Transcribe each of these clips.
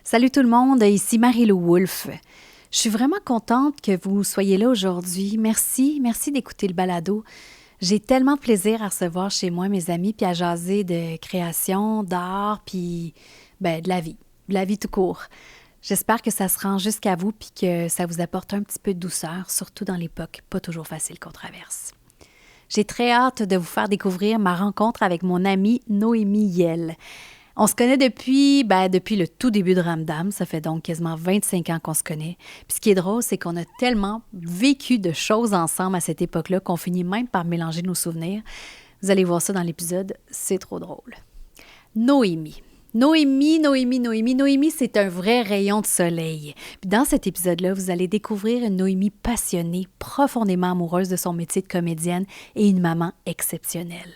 Salut tout le monde, ici Marie-Lou Wolfe. Je suis vraiment contente que vous soyez là aujourd'hui. Merci d'écouter le balado. J'ai tellement de plaisir à recevoir chez moi mes amis puis à jaser de création, d'art puis de la vie tout court. J'espère que ça se rend jusqu'à vous puis que ça vous apporte un petit peu de douceur, surtout dans l'époque pas toujours facile qu'on traverse. J'ai très hâte de vous faire découvrir ma rencontre avec mon amie Noémie Yelle. On se connaît depuis le tout début de Ramdam. Ça fait donc quasiment 25 ans qu'on se connaît. Puis ce qui est drôle, c'est qu'on a tellement vécu de choses ensemble à cette époque-là qu'on finit même par mélanger nos souvenirs. Vous allez voir ça dans l'épisode, c'est trop drôle. Noémie, c'est un vrai rayon de soleil. Puis dans cet épisode-là, vous allez découvrir une Noémie passionnée, profondément amoureuse de son métier de comédienne et une maman exceptionnelle.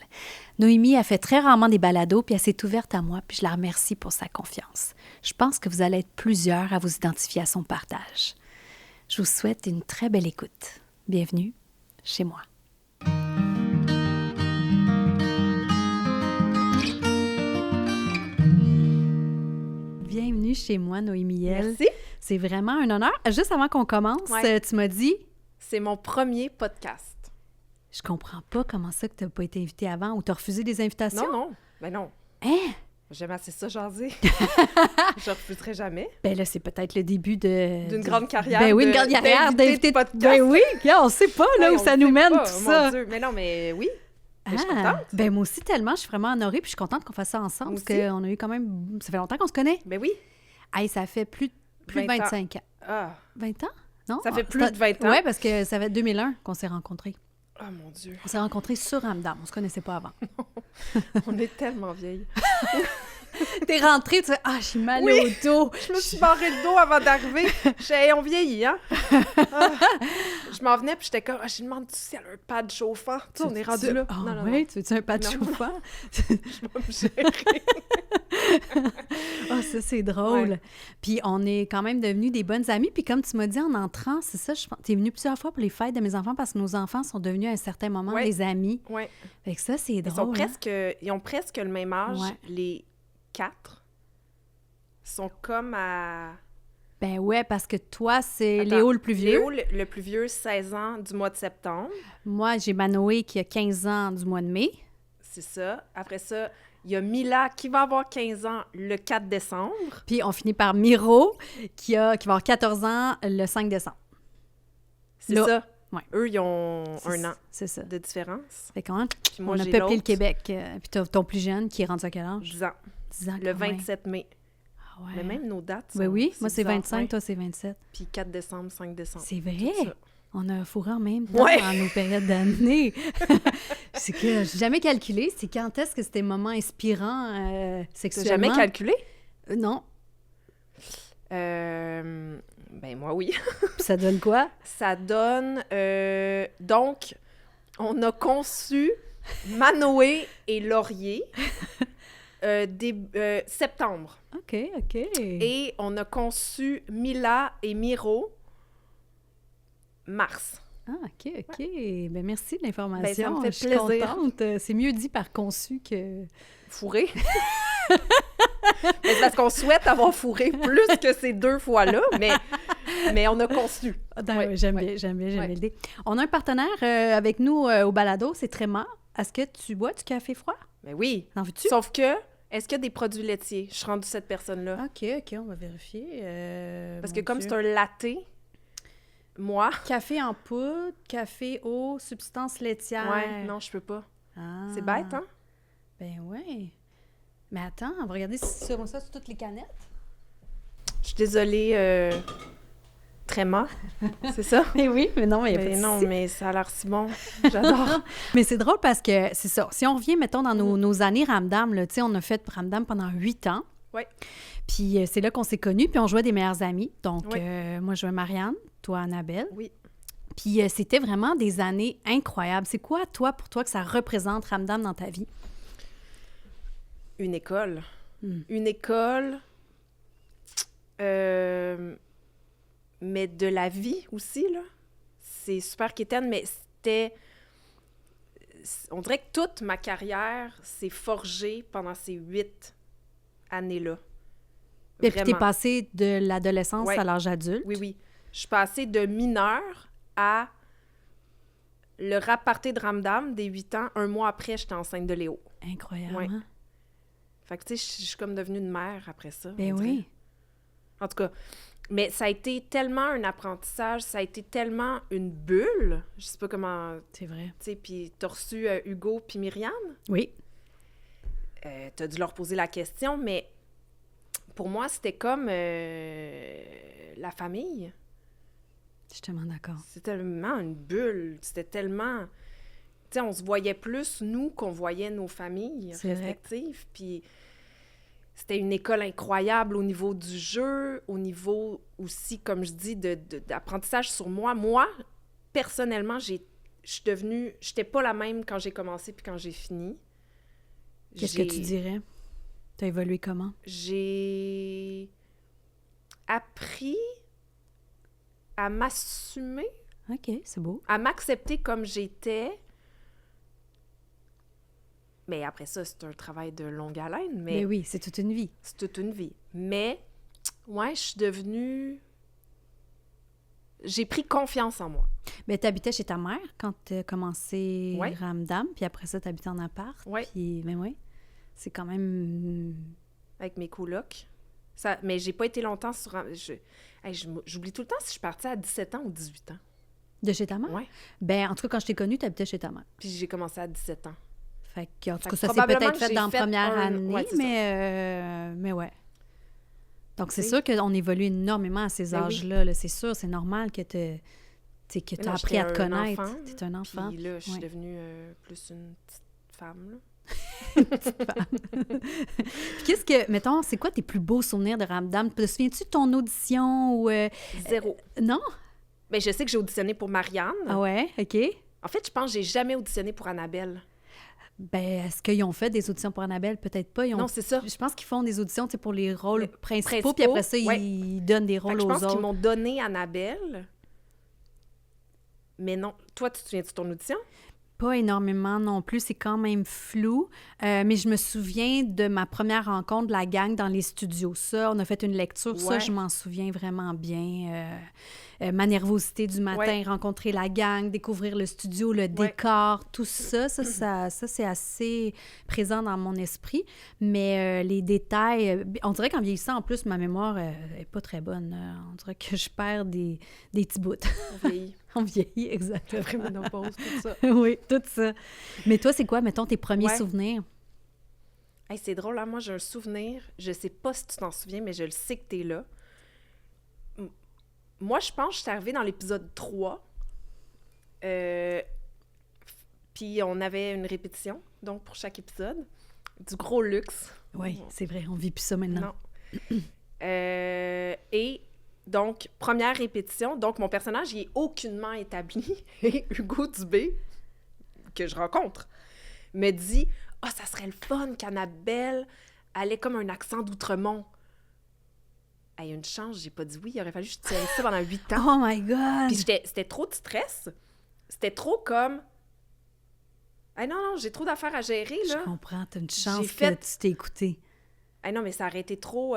Noémie a fait très rarement des balados, puis elle s'est ouverte à moi, puis je la remercie pour sa confiance. Je pense que vous allez être plusieurs à vous identifier à son partage. Je vous souhaite une très belle écoute. Bienvenue chez moi. Bienvenue chez moi, Noémie Yelle. Merci. C'est vraiment un honneur. Juste avant qu'on commence, tu m'as dit... C'est mon premier podcast. Je comprends pas comment ça que tu n'as pas été invitée avant ou tu as refusé des invitations. Non. Ben non. Hein? J'aime assez ça, jaser. Je refuserai jamais. Ben là, c'est peut-être le début d'une grande carrière. Ben oui, une grande carrière d'invité de podcast. Ben oui, on sait pas là où ça nous mène tout ça. Mon Dieu. Mais non, mais oui. Je suis contente. Ben moi aussi, tellement. Je suis vraiment honorée puis je suis contente qu'on fasse ça ensemble parce qu'on a eu quand même... Ça fait longtemps qu'on se connaît. Ben oui. Hey, ça fait plus de 25 ans. Ah. 20 ans? Non? Ça fait plus de 20 ans. Oui, parce que ça fait 2001 qu'on s'est rencontrés. Oh mon Dieu. On s'est rencontrés sur Ramdam. On se connaissait pas avant. On est tellement vieilles. T'es rentrée, tu fais « Ah, j'ai mal au dos. » Je me suis barré le dos avant d'arriver. Je disais, hey, on vieillit, hein? Je m'en venais, puis j'étais comme, j'ai demandé si elle a un pad chauffant. Tu sais, on est rendu là. Ah oui, tu veux-tu un pad chauffant? Je vais me gérer. Ah, ça, c'est drôle. Ouais. Puis on est quand même devenus des bonnes amies. Puis comme tu m'as dit en entrant, c'est ça, t'es venue plusieurs fois pour les fêtes de mes enfants parce que nos enfants sont devenus à un certain moment des amis. Oui. Fait que ça, c'est drôle. Ils ont presque le même âge. Ouais. Les 4 sont comme à... Ben ouais, parce que toi, c'est Léo le plus vieux. Léo le plus vieux, 16 ans du mois de septembre. Moi, j'ai Manoé qui a 15 ans du mois de mai. C'est ça. Après ça, il y a Mila qui va avoir 15 ans le 4 décembre. Puis on finit par Miro qui va avoir 14 ans le 5 décembre. C'est ça. Ouais. Eux, ils ont un an de différence. Fait qu'on moi, on a peuplé le Québec. Puis ton plus jeune qui est rendu à quel âge? 10 ans. 10 ans le 27 mai. Ah ouais. Mais même nos dates sont... Oui, moi c'est 25, toi c'est 27. Puis 4 décembre, 5 décembre. C'est vrai? On a fourré en même temps dans nos périodes d'année. C'est que j'ai jamais calculé. C'est quand est-ce que c'était moment inspirant sexuellement? T'as jamais calculé? Non. Ben moi, oui. Puis ça donne quoi? Ça donne... donc, on a conçu Manoé et Laurier septembre. OK. Et on a conçu Mila et Miro mars. Ah, OK. Ouais. Ben merci de l'information. Ben, ça me fait plaisir. Je suis contente. C'est mieux dit par conçu que... Fourré. C'est parce qu'on souhaite avoir fourré plus que ces 2 fois-là, mais on a conçu. J'aime bien l'idée. On a un partenaire avec nous au balado, c'est Tréma. Est-ce que tu bois du café froid? Ben oui. En veux-tu? Sauf que, est-ce qu'il y a des produits laitiers? Je suis rendue cette personne-là. OK, on va vérifier. Parce que comme c'est un latte, moi... Café en poudre, café eau, substance laitière. Ouais, non, je peux pas. Ah. C'est bête, hein? Ben ouais. Mais attends, on va regarder si sur ça sur toutes les canettes. Je suis désolée, Tréma, c'est ça? Mais oui, mais non, mais il y a pas de souci. Mais ça a l'air si bon. J'adore. Mais c'est drôle parce que, c'est ça, si on revient, mettons, dans nos années Ramdam, tu sais, on a fait Ramdam pendant 8 ans. Oui. Puis c'est là qu'on s'est connus, puis on jouait des meilleures amies. Donc, moi, je jouais Marianne, toi, Annabelle. Oui. Puis c'était vraiment des années incroyables. C'est quoi, toi, pour toi, que ça représente Ramdam dans ta vie? Une école. Une école, mais de la vie aussi, là. C'est super quétaine, mais c'était... On dirait que toute ma carrière s'est forgée pendant ces 8 années-là. Et puis, t'es Vraiment. passée de l'adolescence Ouais. à l'âge adulte. Oui, oui. Je suis passée de mineure à le rap party de Ramdam des 8 ans. Un mois après, j'étais enceinte de Léo. Incroyable, Ouais. hein? Fait que, tu sais, je suis comme devenue une mère après ça. Ben on dirait. oui. En tout cas, mais ça a été tellement un apprentissage, ça a été tellement une bulle. Je sais pas comment... C'est vrai. Tu sais, puis t'as reçu Hugo puis Myriam. Oui. T'as dû leur poser la question, mais pour moi, c'était comme la famille. Je suis tellement d'accord. C'était tellement une bulle. C'était tellement... Tu sais, on se voyait plus, nous, qu'on voyait nos familles C'est vrai. respectives. Puis c'était une école incroyable au niveau du jeu, au niveau aussi, comme je dis, d'apprentissage sur moi. Moi, personnellement, je suis devenue... J'étais pas la même quand j'ai commencé puis quand j'ai fini. Qu'est-ce que tu dirais? T'as évolué comment? J'ai appris à m'assumer, OK, c'est beau. à m'accepter comme j'étais. Mais après ça, c'est un travail de longue haleine, mais Ben oui, c'est toute une vie. c'est toute une vie. Mais, ouais, je suis devenue... J'ai pris confiance en moi. Ben, t'habitais chez ta mère quand t'as commencé Ouais. Ramdam, puis après ça, t'habitais en appart. Ouais. Puis, ben oui, c'est quand même... Avec mes colocs. Ça, mais j'ai pas été longtemps sur... J'oublie tout le temps si je suis partie à 17 ans ou 18 ans. De chez ta mère? Ouais. Ben, en tout cas, quand je t'ai connue, t'habitais chez ta mère. Puis j'ai commencé à 17 ans. Fait que, en tout Fait cas, que ça s'est probablement peut-être que fait j'ai dans la fait première un- année, ouais, c'est ça. mais ouais. Donc, c'est Oui. sûr qu'on évolue énormément à ces Ben oui. âges-là. Là. C'est sûr, c'est normal que tu Mais as non, appris à te j'étais un connaître. enfant, Tu es un enfant. Puis là, je suis Ouais. devenue plus une petite femme, là. Puis qu'est-ce que, mettons, c'est quoi tes plus beaux souvenirs de Ramdam? Te souviens-tu de ton audition ou... Zéro. Non? Mais je sais que j'ai auditionné pour Marianne. Ah ouais? OK. En fait, je pense que j'ai jamais auditionné pour Annabelle. Ben, est-ce qu'ils ont fait des auditions pour Annabelle? Peut-être pas. Ils ont... Non, c'est ça. Je pense qu'ils font des auditions tu sais, pour les rôles Les principaux, puis après ça, ouais. ils donnent des Fait rôles que je aux pense qu'ils autres. m'ont donné Annabelle. Mais non. Toi, tu te souviens de ton audition? Pas énormément non plus, c'est quand même flou. Mais je me souviens de ma première rencontre de la gang dans les studios. Ça, on a fait une lecture, ça, Ouais. je m'en souviens vraiment bien. Ma nervosité du matin, Ouais. rencontrer la gang, découvrir le studio, le décor, tout ça, ça c'est assez présent dans mon esprit. Mais les détails, on dirait qu'en vieillissant, en plus, ma mémoire est pas très bonne. On dirait que je perds des petits bouts. On vieillit. On vieillit, exactement. Après ménopause, tout ça. Oui, tout ça. Mais toi, c'est quoi, mettons, tes premiers Ouais. souvenirs? Hey, c'est drôle, hein? Moi, j'ai un souvenir. Je sais pas si tu t'en souviens, mais je le sais que t'es là. Moi, je pense que je suis arrivée dans l'épisode 3. Puis on avait une répétition, donc pour chaque épisode. Du gros luxe. Oui, c'est vrai, on vit plus ça maintenant. Non. Et donc, première répétition. Donc, mon personnage, il est aucunement établi. Et Hugo Dubé, que je rencontre, me dit « Ah, ça serait le fun qu'Annabelle elle ait comme un accent d'Outremont. » Hey, une chance, j'ai pas dit oui. Il aurait fallu que je tienne ça pendant 8 ans. Oh my God! Puis c'était trop de stress. C'était trop comme... Hey, non, j'ai trop d'affaires à gérer, Je là. comprends, t'as une chance J'ai fait- que tu t'es écouté. Hey, non, mais ça aurait été trop...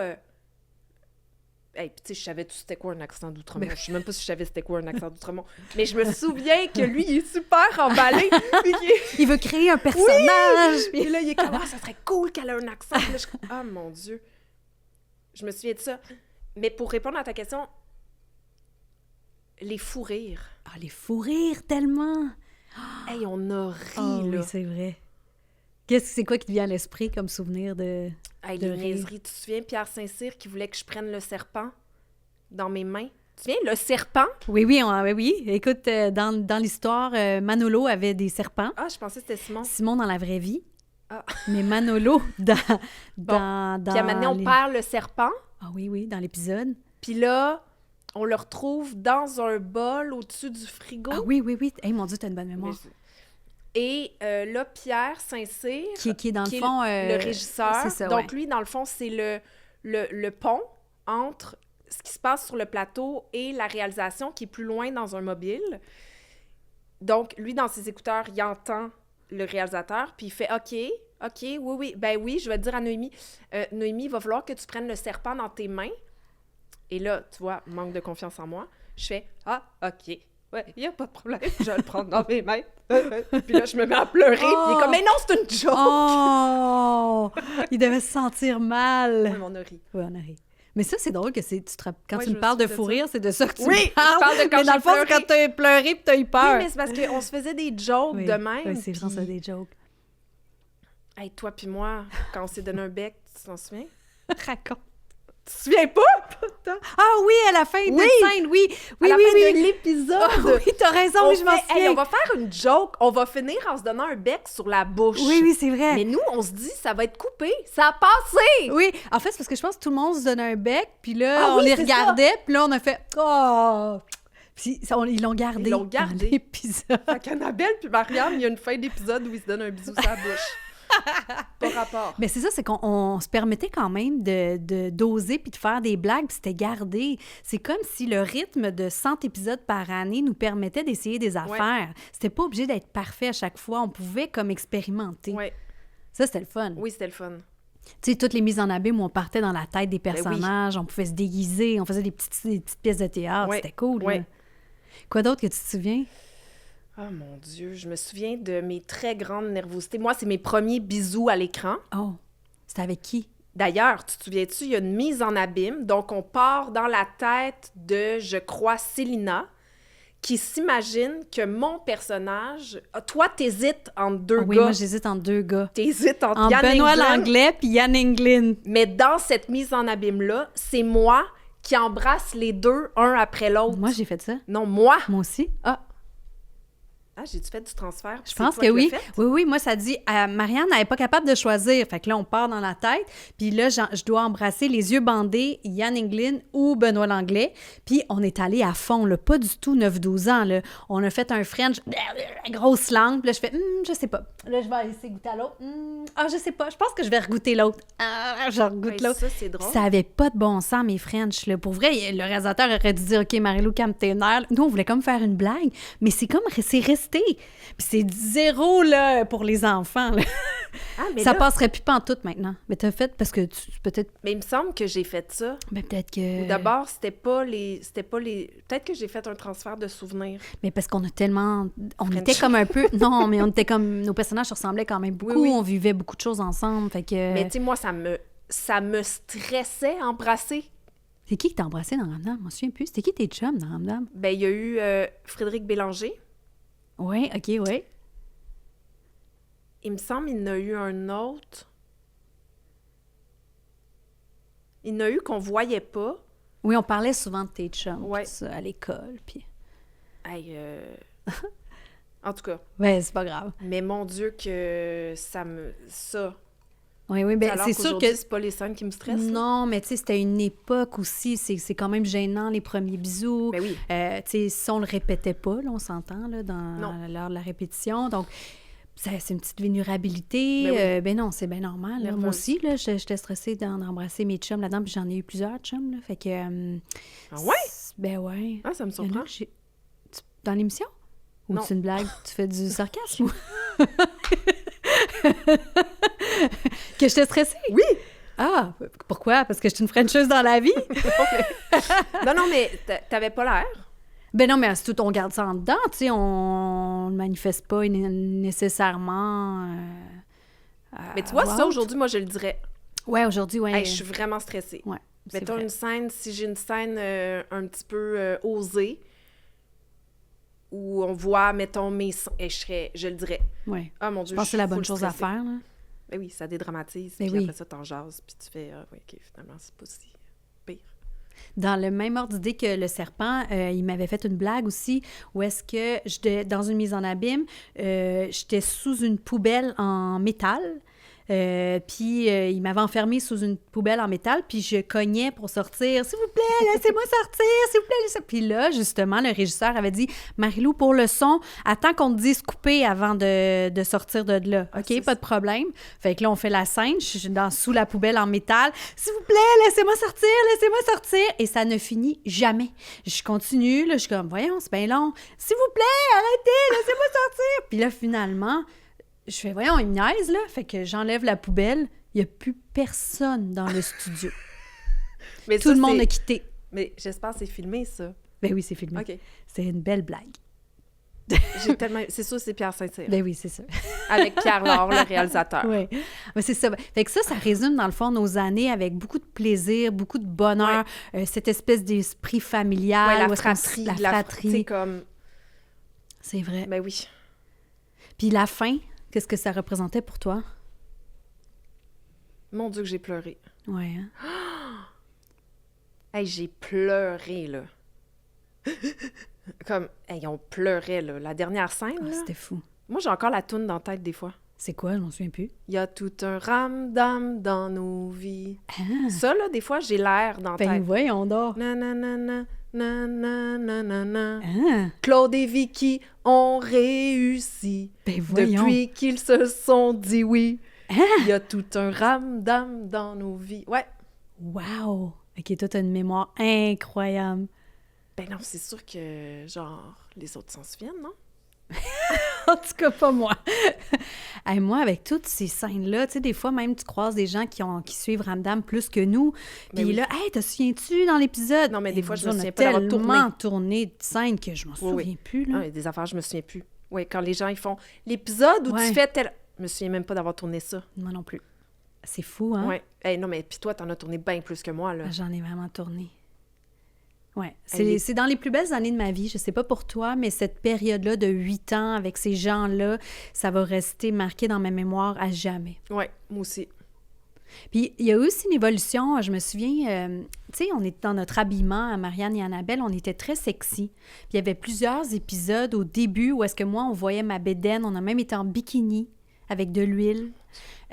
Hey, puis tu sais, je savais tout c'était quoi un accent d'Outremont. Je sais même pas si je savais c'était quoi un accent d'Outremont. Mais je me souviens que lui, il est super emballé. Puis Il veut créer un personnage! Puis là, il est comme, ah, ça serait cool qu'elle ait un accent. Puis là, je suis comme, ah, mon Dieu. Je me souviens de ça. Mais pour répondre à ta question, les fous rires. Ah, les fous rires, tellement! Hey, on a ri, Ah là. oui, c'est vrai. C'est quoi qui te vient à l'esprit comme souvenir de... Hey, de les rire. niaiseries. Tu te souviens, Pierre Saint-Cyr qui voulait que je prenne le serpent dans mes mains? Tu te souviens, le serpent? Oui, oui. Écoute, dans l'histoire, Manolo avait des serpents. Ah, je pensais que c'était Simon. Simon dans la vraie vie. Ah. Mais Manolo dans Puis à maintenant, on les- perd le serpent. Ah oui, dans l'épisode. Puis là, on le retrouve dans un bol au-dessus du frigo. Ah oui. Hey, mon Dieu, t'as une bonne mémoire. Et là, Pierre Saint-Cyr, Qui est dans le qui est fond... le régisseur. C'est ça, Donc, ouais. lui, dans le fond, c'est le pont entre ce qui se passe sur le plateau et la réalisation qui est plus loin dans un mobile. Donc, lui, dans ses écouteurs, il entend le réalisateur, puis il fait « OK, OK, oui, oui. Ben oui, je vais te dire à Noémie, Noémie, il va falloir que tu prennes le serpent dans tes mains. Et là, tu vois, manque de confiance en moi. Je fais, ah, OK. Ouais, il n'y a pas de problème. Je vais le prendre dans mes mains. Puis là, je me mets à pleurer. Puis il est comme, mais non, c'est une joke. Oh! Il devait se sentir mal. Oui, on a ri. Oui, on a ri. Mais ça, c'est drôle que quand Ouais, tu je me parles me de souviens fou de ça. rire, c'est de ça que tu Oui, me parles. je parle de quand mais dans j'ai le fond, c'est pleuré. quand t'as pleuré puis t'as eu peur. Oui, mais c'est parce qu'on se faisait des jokes Oui, de même. oui, c'est puis... vrai, ça, des jokes. Hey, toi puis moi, quand on s'est donné un bec, tu t'en souviens? Raconte. Tu te souviens pas? Ah oui, à la fin de Oui! scène, oui. Oui, À la oui, fin oui. de l'épisode. Ah oui, t'as raison, oui, je m'en Hey, souviens. on va faire une joke. On va finir en se donnant un bec sur la bouche. Oui, oui, c'est vrai. Mais nous, on se dit, ça va être coupé. Ça a passé. Oui, en fait, c'est parce que je pense que tout le monde se donnait un bec, puis là, Ah on oui, les c'est regardait, puis là, on a fait « Oh! » Puis ils l'ont gardé. Ils l'ont gardé. Dans l'épisode. Fait qu'Annabelle puis Marianne, il y a une fin d'épisode où ils se donnent un bisou sur la bouche. Pas rapport. Mais c'est ça, c'est qu'on se permettait quand même d'oser puis de faire des blagues, puis c'était gardé. C'est comme si le rythme de 100 épisodes par année nous permettait d'essayer des affaires. C'était pas obligé d'être parfait à chaque fois. On pouvait comme expérimenter. Ouais. Ça, c'était le fun. Oui, c'était le fun. Tu sais, toutes les mises en abîme où on partait dans la tête des personnages, on pouvait se déguiser, on faisait des petites pièces de théâtre. Ouais. C'était cool. Ouais. Là. Quoi d'autre que tu te souviens? Oh mon Dieu, je me souviens de mes très grandes nervosités. Moi, c'est mes premiers bisous à l'écran. Oh, c'était avec qui? D'ailleurs, tu te souviens-tu, il y a une mise en abîme. Donc, on part dans la tête de, je crois, Célina, qui s'imagine que mon personnage... Toi, t'hésites entre deux Oui, gars. moi, j'hésite entre deux gars. T'hésites entre En Yann Benoît Englund. Langlais puis Yann Englund. Mais dans cette mise en abîme-là, c'est moi qui embrasse les deux, un après l'autre. Moi, j'ai fait ça. Non, moi. Moi aussi. Ah, j'ai-tu fait du transfert? Je C'est pense toi que qui l'as oui. fait? Oui, oui. Moi, ça dit, Marianne n'est pas capable de choisir. Fait que là, on part dans la tête. Puis là, je dois embrasser les yeux bandés Yann Englund ou Benoît Langlais. Puis on est allé à fond, là, pas du tout 9-12 ans. Là. On a fait un French, grosse langue. Puis là, je fais, je sais pas. Là, je vais essayer de goûter à l'autre. Je sais pas. Je pense que je vais regoûter l'autre. Je regoute Ouais, l'autre. ça, c'est drôle. Ça avait pas de bon sens, mes French. Là. Pour vrai, le réalisateur aurait dû dire, OK, Marie-Lou, calme tes nerfs. Nous, on voulait comme faire une blague. Mais c'est resté. Puis c'est 0 là, pour les enfants. Là. Ah, mais Ça là, passerait plus pantoute maintenant. Mais t'as fait parce que peut-être... mais il me semble que j'ai fait ça. Ben peut-être que... D'abord, c'était pas les... Peut-être que j'ai fait un transfert de souvenirs. Mais parce qu'on a tellement... On French. était comme un peu... Non, mais on était comme... Nos personnages se ressemblaient quand même beaucoup. Oui, oui. On vivait beaucoup de choses ensemble. Fait que... Mais tu sais, moi, ça me stressait embrasser. C'est qui t'a embrassé dans Ramdam? Je me souviens plus. C'était qui tes chums dans Ramdam? Ben, il y a eu Frédéric Bélanger. Oui, OK, oui. Il me semble qu'il y en a eu un autre. Il y en a eu qu'on voyait pas. Oui, on parlait souvent de tes chums Ouais. tout ça, à l'école. Puis... Hey, en tout cas. Ouais, c'est pas grave. Mais mon Dieu que ça... Oui, oui, ben Alors c'est sûr qu'aujourd'hui, que... c'est pas les scènes qui me stressent. là. Non, mais tu sais, c'était une époque aussi. C'est quand même gênant, les premiers bisous. Ben oui. Tu sais, si on le répétait pas, là, on s'entend, là, lors de la répétition. Donc, c'est une petite vulnérabilité. Ben oui. Ben non, c'est bien normal. Là. Moi Nerveuse. aussi, là, j'étais stressée d'embrasser mes chums là-dedans, puis j'en ai eu plusieurs chums, là. Fait que... Ah ouais? Ben ouais. Ah, ça me Il y en a surprend. que dans l'émission? Ou Non. c'est une blague? Tu fais du sarcasme? Que j'étais stressée? Oui! Ah, pourquoi? Parce que je suis une Frencheuse dans la vie? Non, mais t'avais pas l'air. Ben non, mais c'est tout, on garde ça en dedans, tu sais, on ne manifeste pas nécessairement... Mais tu vois, voix ça, haute. aujourd'hui, moi, je le dirais. Ouais, aujourd'hui, ouais. Hey, je suis vraiment stressée. Ouais, c'est Mettons vrai. une scène, si j'ai une scène un petit peu osée, où on voit, mettons, mes seins, et je le dirais. Ouais. Ah, mon Dieu, Je pense que c'est la bonne full chose à stressée. faire, là. Ben oui, ça dédramatise, Ben puis oui. après ça, t'en jases, puis tu fais, ah, oui, OK, finalement, c'est pas si pire. Dans le même ordre d'idée que le serpent, il m'avait fait une blague aussi, où est-ce que, dans une mise en abîme, j'étais sous une poubelle en métal, puis il m'avait enfermée sous une poubelle en métal, puis je cognais pour sortir. « S'il vous plaît, laissez-moi sortir! S'il vous plaît, laissez-moi... » Puis là, justement, le régisseur avait dit « Marie-Lou, pour le son, attends qu'on te dise couper avant de sortir de là. Ah, OK, c'est pas ça. de problème. » Fait que là, on fait la scène, je suis sous la poubelle en métal. « S'il vous plaît, laissez-moi sortir! Laissez-moi sortir! » Et ça ne finit jamais. Je continue, là, je suis comme « Voyons, c'est bien long. S'il vous plaît, arrêtez! Laissez-moi sortir! » Puis là, finalement... je fais, voyons, il me niaise, là. Fait que j'enlève la poubelle. Il n'y a plus personne dans le studio. Mais Tout ça, le monde c'est- a quitté. Mais j'espère que c'est filmé, ça. Ben oui, c'est filmé. OK. C'est une belle blague. J'ai tellement... C'est sûr, c'est Pierre Saint-Cyr. Ben oui, c'est ça. Avec Pierre Laure, le réalisateur. Oui. Mais c'est ça. Fait que ça résume, dans le fond, nos années avec beaucoup de plaisir, beaucoup de bonheur, cette espèce d'esprit familial. Ouais, la où est-ce qu'on fratrie. la Tu sais, fratrie. comme... C'est vrai. Ben oui. Puis la fin, qu'est-ce que ça représentait pour toi? Mon Dieu, que j'ai pleuré. Ouais, hein? Hey, j'ai pleuré, là. Comme, hey, on pleurait, là. La dernière scène, Ah, là. c'était fou. Moi, j'ai encore la toune dans la tête, des fois. C'est quoi? Je m'en souviens plus. Il y a tout un ramdam dans nos vies. Ah! Ça, là, des fois, j'ai l'air dans la Ben tête. voyons donc. Nananana, nananana. Ah! Claude et Vicky ont réussi. Ben voyons. Depuis qu'ils se sont dit oui. Ah! Il y a tout un ramdam dans nos vies. Ouais. Wow! OK, toi, t'as une mémoire incroyable. Ben non, c'est sûr que, genre, les autres s'en souviennent, non? En tout cas, pas moi. Hey, moi, avec toutes ces scènes-là, tu sais, des fois, même, tu croises des gens qui suivent Ramdam plus que nous. Puis Ben oui. là, hey, te souviens-tu dans l'épisode? Non, mais des Et fois, je nous, me on a souviens pas d'avoir tellement tourné de scènes que je m'en Oui, oui. souviens plus, là. Ah, il y a des affaires, je me souviens plus. Oui, quand les gens, ils font l'épisode où Ouais. tu fais tel... Je me souviens même pas d'avoir tourné ça. Moi non plus. C'est fou, hein? Ouais. Hey, non, mais puis toi, t'en as tourné bien plus que moi, là. Ah, j'en ai vraiment tourné. Ouais. Elle est- C'est dans les plus belles années de ma vie. Je sais pas pour toi, mais cette période-là de 8 ans avec ces gens-là, ça va rester marqué dans ma mémoire à jamais. Ouais, moi aussi. Puis il y a aussi une évolution. Je me souviens, tu sais, on était dans notre habillement à Marianne et Annabelle, on était très sexy. Puis il y avait plusieurs épisodes au début où est-ce que moi, on voyait ma bédaine. On a même été en bikini avec de l'huile.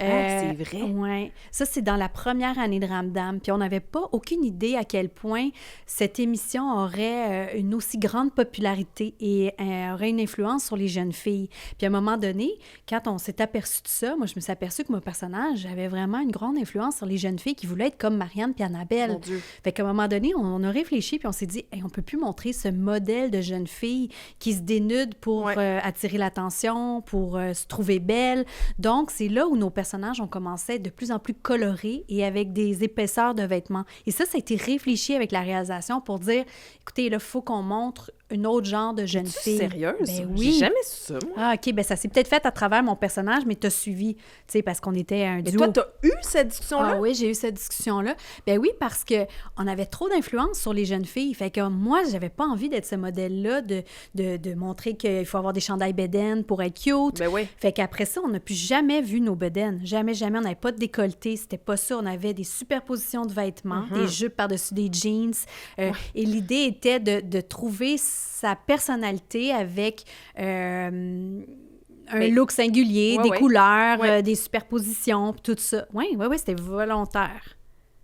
C'est vrai? Oui. Ça, c'est dans la première année de Ramdam. Puis on n'avait pas aucune idée à quel point cette émission aurait une aussi grande popularité et aurait une influence sur les jeunes filles. Puis à un moment donné, quand on s'est aperçu de ça, moi, je me suis aperçue que mon personnage avait vraiment une grande influence sur les jeunes filles qui voulaient être comme Marianne puis Annabelle. Mon Dieu. Fait qu'à un moment donné, on a réfléchi puis on s'est dit, hey, on peut plus montrer ce modèle de jeune fille qui se dénude pour Ouais. attirer l'attention, pour se trouver belle. Donc, c'est là où nos personnages ont commencé à être de plus en plus colorés et avec des épaisseurs de vêtements. Et ça a été réfléchi avec la réalisation pour dire, écoutez, là, il faut qu'on montre un autre genre de jeune Es-tu fille. sérieuse? Ben J'ai oui. jamais su ça, moi. Ah, OK, ben ça s'est peut-être fait à travers mon personnage, mais t'as suivi, tu sais, parce qu'on était un Mais duo. toi, t'as eu cette discussion-là? Ah oui, j'ai eu cette discussion-là. Ben oui, parce que on avait trop d'influence sur les jeunes filles. Fait que moi, j'avais pas envie d'être ce modèle-là, de montrer qu'il faut avoir des chandails bédaines pour être cute. Ben oui. Fait qu'après ça, on n'a plus jamais vu nos bedaines. Jamais, jamais. On n'avait pas de décolleté. C'était pas ça. On avait des superpositions de vêtements, des jupes par-dessus des jeans. Et l'idée était de trouver sa personnalité avec un look singulier, Ouais, des ouais. couleurs, Ouais. des superpositions, puis tout ça. Oui, oui, oui, c'était volontaire.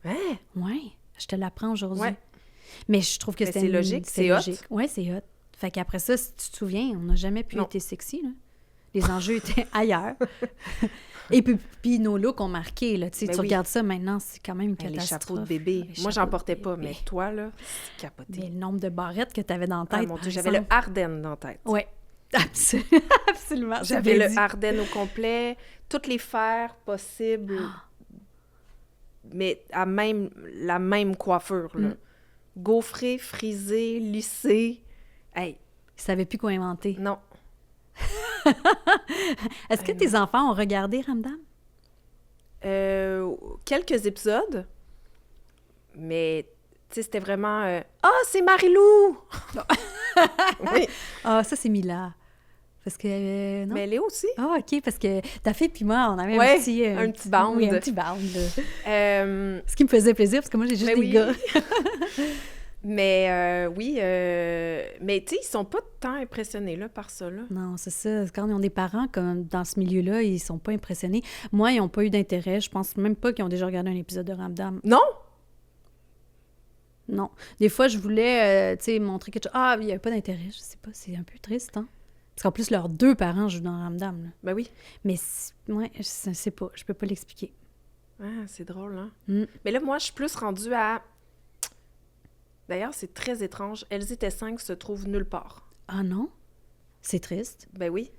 Hein? Oui, je te l'apprends aujourd'hui. Ouais. Mais je trouve que Mais c'était c'est logique, c'était c'est hot. logique. Oui, c'est hot. Fait qu'après ça, si tu te souviens, on n'a jamais pu Non. être sexy, là. Les enjeux étaient ailleurs. Et puis nos looks ont marqué, là. Tu sais, Ben tu oui. regardes ça maintenant, c'est quand même une Hey, les catastrophe. chapeaux de bébé. Les Moi, j'en chapeaux de portais pas, bébé. mais toi, là, c'est capoté. Mais le nombre de barrettes que tu avais dans la tête, Ah, mon par Dieu, j'avais le exemple. Ardennes dans la tête. Oui, absolument. J'avais bien le dit. Ardennes au complet, toutes les fers possibles, mais la même coiffure, là. Gaufré, frisé, lissé. Hey, Ils savaient plus quoi inventer. non. Est-ce que tes enfants ont regardé Ramdam? Quelques épisodes, mais, tu sais, c'était vraiment... Ah, c'est Marie-Lou! Oui, Ah, ça, c'est Mila. Parce que, non? mais Léo aussi. Ah, OK, parce que ta fille puis moi, on avait Ouais, un petit... un petit band. Oui, un petit band, là. Euh, Ce qui me faisait plaisir, parce que moi, j'ai juste Ben des oui. gars. mais oui, mais tu sais, ils sont pas tant impressionnés là, par ça, là. Non, c'est ça. Quand ils ont des parents comme dans ce milieu-là, ils sont pas impressionnés. Moi, ils n'ont pas eu d'intérêt. Je pense même pas qu'ils ont déjà regardé un épisode de Ramdam. Non? Non. Des fois, je voulais, tu sais, montrer quelque chose. Ah, il n'y avait pas d'intérêt. Je sais pas. C'est un peu triste, hein? Parce qu'en plus, leurs deux parents jouent dans Ramdam, là. Ben oui. Mais, ouais, je sais pas. Je peux pas l'expliquer. Ah, c'est drôle, hein? Mm. Mais là, moi, je suis plus rendue à... D'ailleurs, c'est très étrange. Elles étaient 5 se trouvent nulle part. Ah non? C'est triste. Ben oui.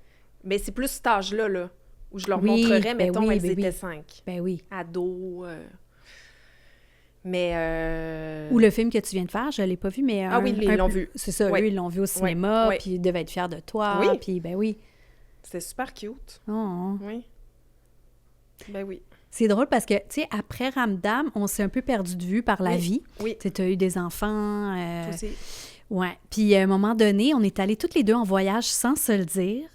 Mais c'est plus cet âge-là, là, Où je leur Oui, montrerais, ben mettons, oui, elles ben oui. étaient 5. Ben oui. Ados. Mais... Ou le film que tu viens de faire, je l'ai pas vu, mais Ah oui, ils l'ont vu. C'est ça, Oui. eux, ils l'ont vu au cinéma, oui. puis ils devaient être fiers de toi, Oui. puis ben oui. C'était super cute. Oh. Oui. Ben oui. C'est drôle parce que, tu sais, après Ramdam, on s'est un peu perdu de vue par la vie. Oui. Tu sais, t'as eu des enfants. Toi aussi. Ouais. Puis à un moment donné, on est allés toutes les deux en voyage sans se le dire.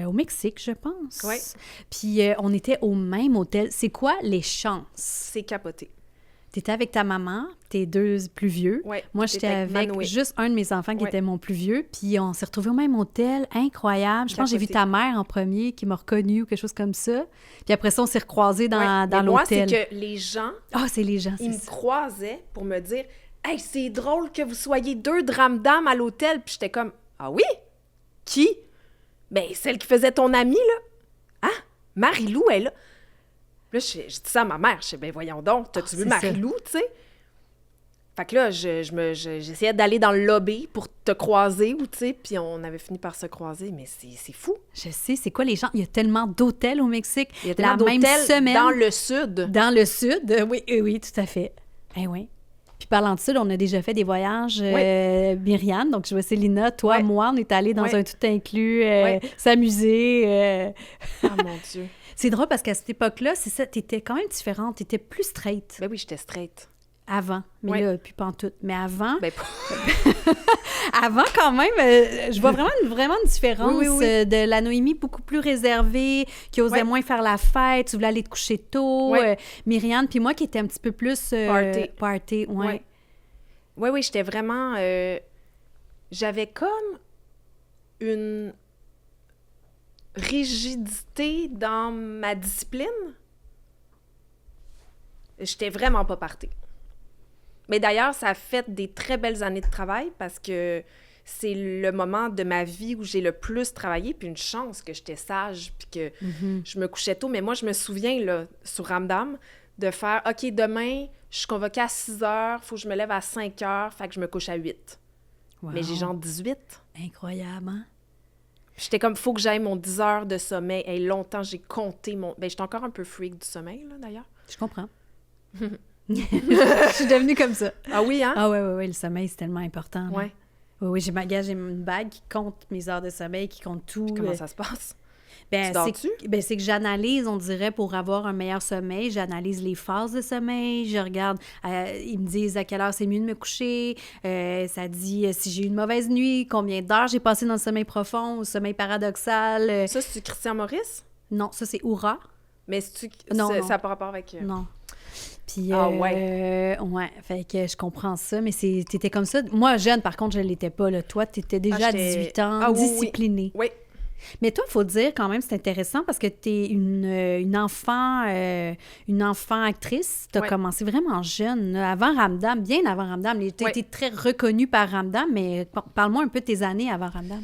Au Mexique, je pense. Oui. Puis on était au même hôtel. C'est quoi les chances? C'est capoté. T'étais avec ta maman, tes deux plus vieux. Ouais, Moi, t'étais j'étais avec Manoé. juste un de mes enfants qui Ouais. était mon plus vieux. Puis on s'est retrouvés au même hôtel. Incroyable. Je pense que j'ai vu Capoté. ta mère en premier qui m'a reconnue ou quelque chose comme ça. Puis après ça, on s'est recroisés dans, Ouais. dans Mais moi, c'est l'hôtel. que les gens, Ah, c'est les gens, ils c'est me ça. croisaient pour me dire « Hey, c'est drôle que vous soyez 2 de Ramdam à l'hôtel. » Puis j'étais comme « Ah oui? Qui? » Ben, celle qui faisait ton amie, là. Ah, Marie-Lou, elle est là. Puis là, je dis ça à ma mère. Je dis « Ben voyons donc, t'as-tu vu c'est ça. Marie-Lou, tu sais? » Fait que là, j'essayais d'aller dans le lobby pour te croiser, ou tu sais, puis on avait fini par se croiser, mais c'est fou. Je sais, c'est quoi les gens? Il y a tellement d'hôtels au Mexique. Il y a tellement La même d'hôtels semaine. dans le sud. Dans le sud, oui, oui, tout à fait. Eh oui. Puis parlant de sud, on a déjà fait des voyages, Myriam, donc je vois Célina, toi, Ouais. moi, on est allés dans Ouais. un tout inclus, Ouais. s'amuser. Ah mon Dieu. C'est drôle parce qu'à cette époque-là, c'est ça, t'étais quand même différente, t'étais plus straight Ben oui, j'étais straight. avant, mais Ouais. là, plus pantoute. Mais avant, Ben, avant quand même, je vois vraiment une différence Oui, oui, oui. de la Noémie beaucoup plus réservée, qui osait Ouais. moins faire la fête, tu voulais aller te coucher tôt. Ouais. Myriam, puis moi qui était un petit peu plus party, ouais. Ouais. Oui, j'étais vraiment... j'avais comme une rigidité dans ma discipline. J'étais vraiment pas party. Mais d'ailleurs, ça a fait des très belles années de travail parce que c'est le moment de ma vie où j'ai le plus travaillé, puis une chance que j'étais sage, puis que je me couchais tôt. Mais moi, je me souviens, là, sur Ramdam, de faire « OK, demain, je suis convoquée à 6 heures, faut que je me lève à 5 heures, fait que je me couche à 8. Wow. Mais j'ai genre 18. Incroyable, hein? J'étais comme « Faut que j'aille mon 10 heures de sommeil. » Et longtemps, j'ai compté mon... Ben, j'étais encore un peu freak du sommeil, là, d'ailleurs. Je comprends. Je suis devenue comme ça. Ah oui, hein? Ah ouais, le sommeil, c'est tellement important. là. Ouais. Oui, j'ai une bague qui compte mes heures de sommeil, qui compte tout. Comment ça se passe? Ben, Tu dors-tu? c'est que j'analyse, on dirait, pour avoir un meilleur sommeil. J'analyse les phases de sommeil. Je regarde, ils me disent à quelle heure c'est mieux de me coucher. Ça dit si j'ai eu une mauvaise nuit, combien d'heures j'ai passé dans le sommeil profond ou le sommeil paradoxal. Ça, c'est Christian Maurice? Non, ça, c'est Oura. Mais Non, ça non. n'a pas rapport avec... Non. Puis, Ah ouais, fait que je comprends ça, mais t'étais comme ça. Moi, jeune, par contre, je l'étais pas. Là. Toi, t'étais déjà à 18 ans, Ah, oui, oui. disciplinée. Oui. Mais toi, il faut dire quand même, c'est intéressant parce que tu es une enfant actrice. Tu as Ouais. commencé vraiment jeune, là, avant Ramdam, bien avant Ramdam. Tu as Ouais. été très reconnue par Ramdam, mais parle-moi un peu de tes années avant Ramdam.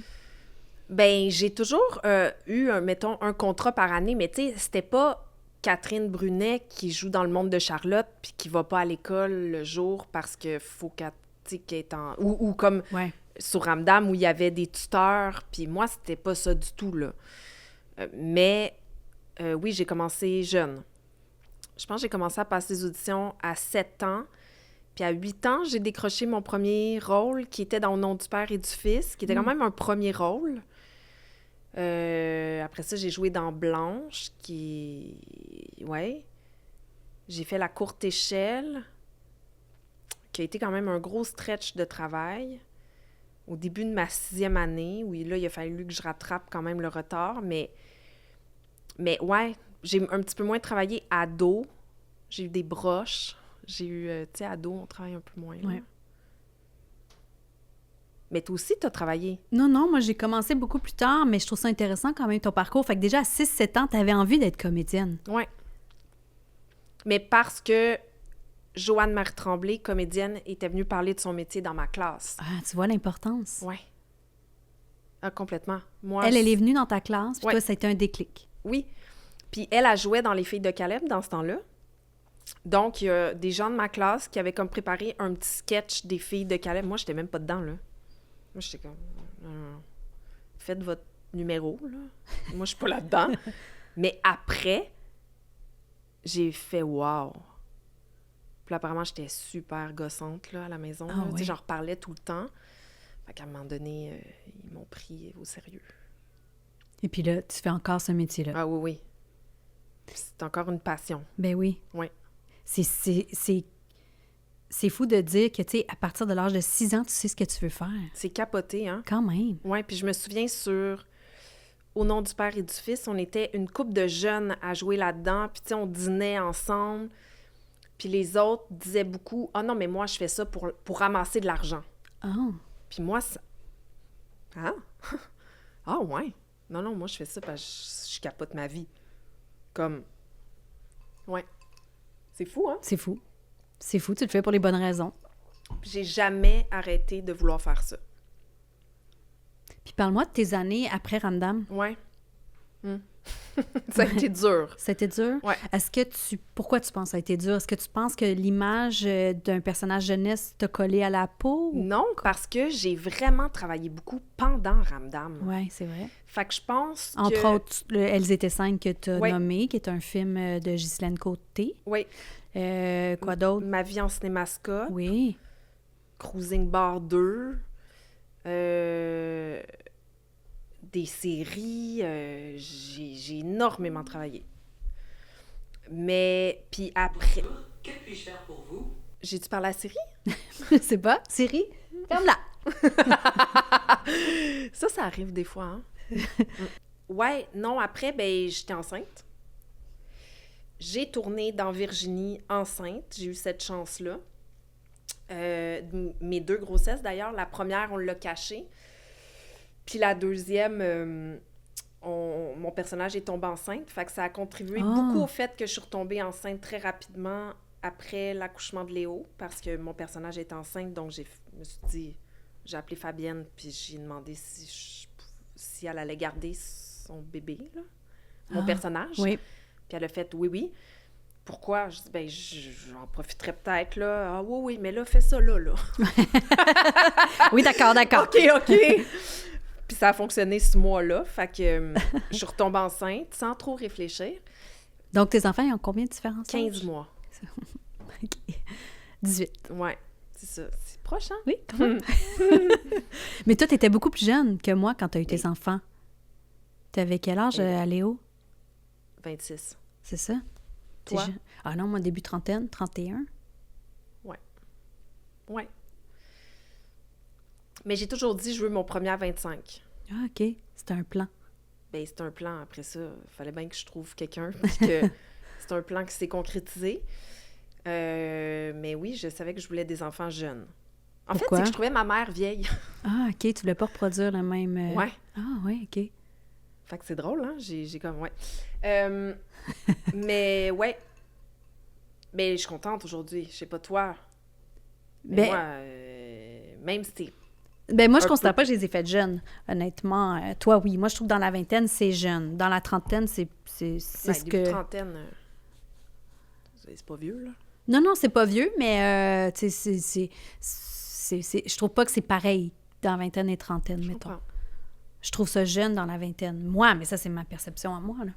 Ben, j'ai toujours eu, mettons, un contrat par année, mais tu sais, c'était pas Catherine Brunet qui joue dans Le Monde de Charlotte puis qui va pas à l'école le jour parce que faut qu'elle est en... Ou comme Ouais. sur Ramdam où il y avait des tuteurs, puis moi, c'était pas ça du tout, là. Mais oui, j'ai commencé jeune. Je pense que j'ai commencé à passer des auditions à 7 ans. Puis à 8 ans, j'ai décroché mon premier rôle qui était dans Au nom du Père et du Fils, qui était quand même un premier rôle. Après ça, j'ai joué dans Blanche, qui... Ouais. J'ai fait La courte échelle, qui a été quand même un gros stretch de travail. Au début de ma 6e année, où là, il a fallu que je rattrape quand même le retard. Mais ouais, j'ai un petit peu moins travaillé ado. J'ai eu des broches. J'ai eu, tu sais, ado, on travaille un peu moins. Là. Ouais. Mais toi aussi, tu as travaillé. Non, moi, j'ai commencé beaucoup plus tard, mais je trouve ça intéressant quand même, ton parcours. Fait que déjà, à 6-7 ans, tu avais envie d'être comédienne. Ouais. Mais parce que Joanne Marie Tremblay, comédienne, était venue parler de son métier dans ma classe. Ah, tu vois l'importance. Ouais. Ah, complètement. Moi, Elle est venue dans ta classe, puis Ouais. toi, ça a été un déclic. Oui. Puis elle jouait dans Les Filles de Caleb dans ce temps-là. Donc, il y a des gens de ma classe qui avaient comme préparé un petit sketch des Filles de Caleb. Moi, j'étais même pas dedans, là. Moi, j'étais comme... Non. Faites votre numéro, là. Moi, je suis pas là-dedans. Mais après, j'ai fait « wow ». Puis là, apparemment, j'étais super gossante là, à la maison. Ah, là. Tu oui. sais, j'en reparlais tout le temps. Fait qu'à un moment donné, ils m'ont pris au sérieux. Et puis là, tu fais encore ce métier-là. Ah oui, oui. Puis c'est encore une passion. Ben oui. Oui. C'est fou de dire que, tu sais, à partir de l'âge de 6 ans, tu sais ce que tu veux faire. C'est capoté, hein? Quand même. Oui, puis je me souviens Au nom du Père et du Fils, on était une couple de jeunes à jouer là-dedans, puis tu sais, on dînait ensemble, puis les autres disaient beaucoup « Ah non, mais moi, je fais ça pour ramasser de l'argent. Oh. » Puis moi, ça... Ah? Ah ouais? Non, moi, je fais ça parce que je capote ma vie. Comme... Ouais. C'est fou, hein? C'est fou. C'est fou, tu le fais pour les bonnes raisons. Puis j'ai jamais arrêté de vouloir faire ça. Puis parle-moi de tes années après Ramdam. Ouais. Ça a été dur. Ça a été dur? Ouais. Pourquoi tu penses que ça a été dur? Est-ce que tu penses que l'image d'un personnage jeunesse t'a collé à la peau? Non, parce que j'ai vraiment travaillé beaucoup pendant Ramdam. Oui, c'est vrai. Fait que je pense Entre autres, Elles étaient 5 que tu as Ouais. nommé, qui est un film de Ghislaine Côté. Oui. Quoi d'autre? Ma vie en cinémascope. Oui. Cruising Bar 2. Des séries. J'ai énormément travaillé. Mais, puis après... Que puis-je faire pour vous? J'ai-tu parlé à la série? Je sais pas. Siri? Ferme-la! Ça arrive des fois, hein? Ouais, non, après, ben j'étais enceinte. J'ai tourné dans Virginie enceinte. J'ai eu cette chance-là. Mes 2 grossesses, d'ailleurs. La première, on l'a cachée. Puis la deuxième, mon personnage est tombé enceinte. Fait que ça a contribué beaucoup au fait que je suis retombée enceinte très rapidement après l'accouchement de Léo, parce que mon personnage est enceinte. Donc, je me suis dit... J'ai appelé Fabienne, puis j'ai demandé si elle allait garder son bébé, là, mon personnage. Oui. Puis elle a fait « oui. » Pourquoi? Je dis « ben, j'en profiterai peut-être, là. »« Ah oui, mais là, fais ça là. » Oui, d'accord. OK. Puis ça a fonctionné ce mois-là. Fait que je suis retombée enceinte sans trop réfléchir. Donc, tes enfants, ils ont combien de différences? 15 mois. OK. 18. Ouais, c'est ça. C'est proche, hein? Oui, quand même. Mais toi, tu étais beaucoup plus jeune que moi quand tu as eu tes enfants. Tu avais quel âge, à Léo? 26. C'est ça? T'es Toi? jeune. Ah non, moi, début trentaine, 31. Ouais. Mais j'ai toujours dit, je veux mon premier à 25. Ah, OK. C'était un plan. Ben c'est un plan. Après ça, il fallait bien que je trouve quelqu'un, puis que c'est un plan qui s'est concrétisé. Mais oui, je savais que je voulais des enfants jeunes. En fait, c'est que je trouvais ma mère vieille. Ah, OK. Tu voulais pas reproduire la même... Ouais. Ah, oui, OK. Fait que c'est drôle, hein? J'ai comme... Ouais. Mais ouais. Mais je suis contente aujourd'hui. Je sais pas toi. Mais moi, même si t'es... Ben moi, je considère pas que je les ai faites jeunes, honnêtement. Toi, oui. Moi, je trouve que dans la vingtaine, c'est jeune. Dans la trentaine, c'est ce que... trentaine, c'est pas vieux, là. Non, c'est pas vieux, mais tu sais, je trouve pas que c'est pareil dans la vingtaine et trentaine, mettons. Comprends. Je trouve ça jeune dans la vingtaine. Moi, mais ça, c'est ma perception à moi, là.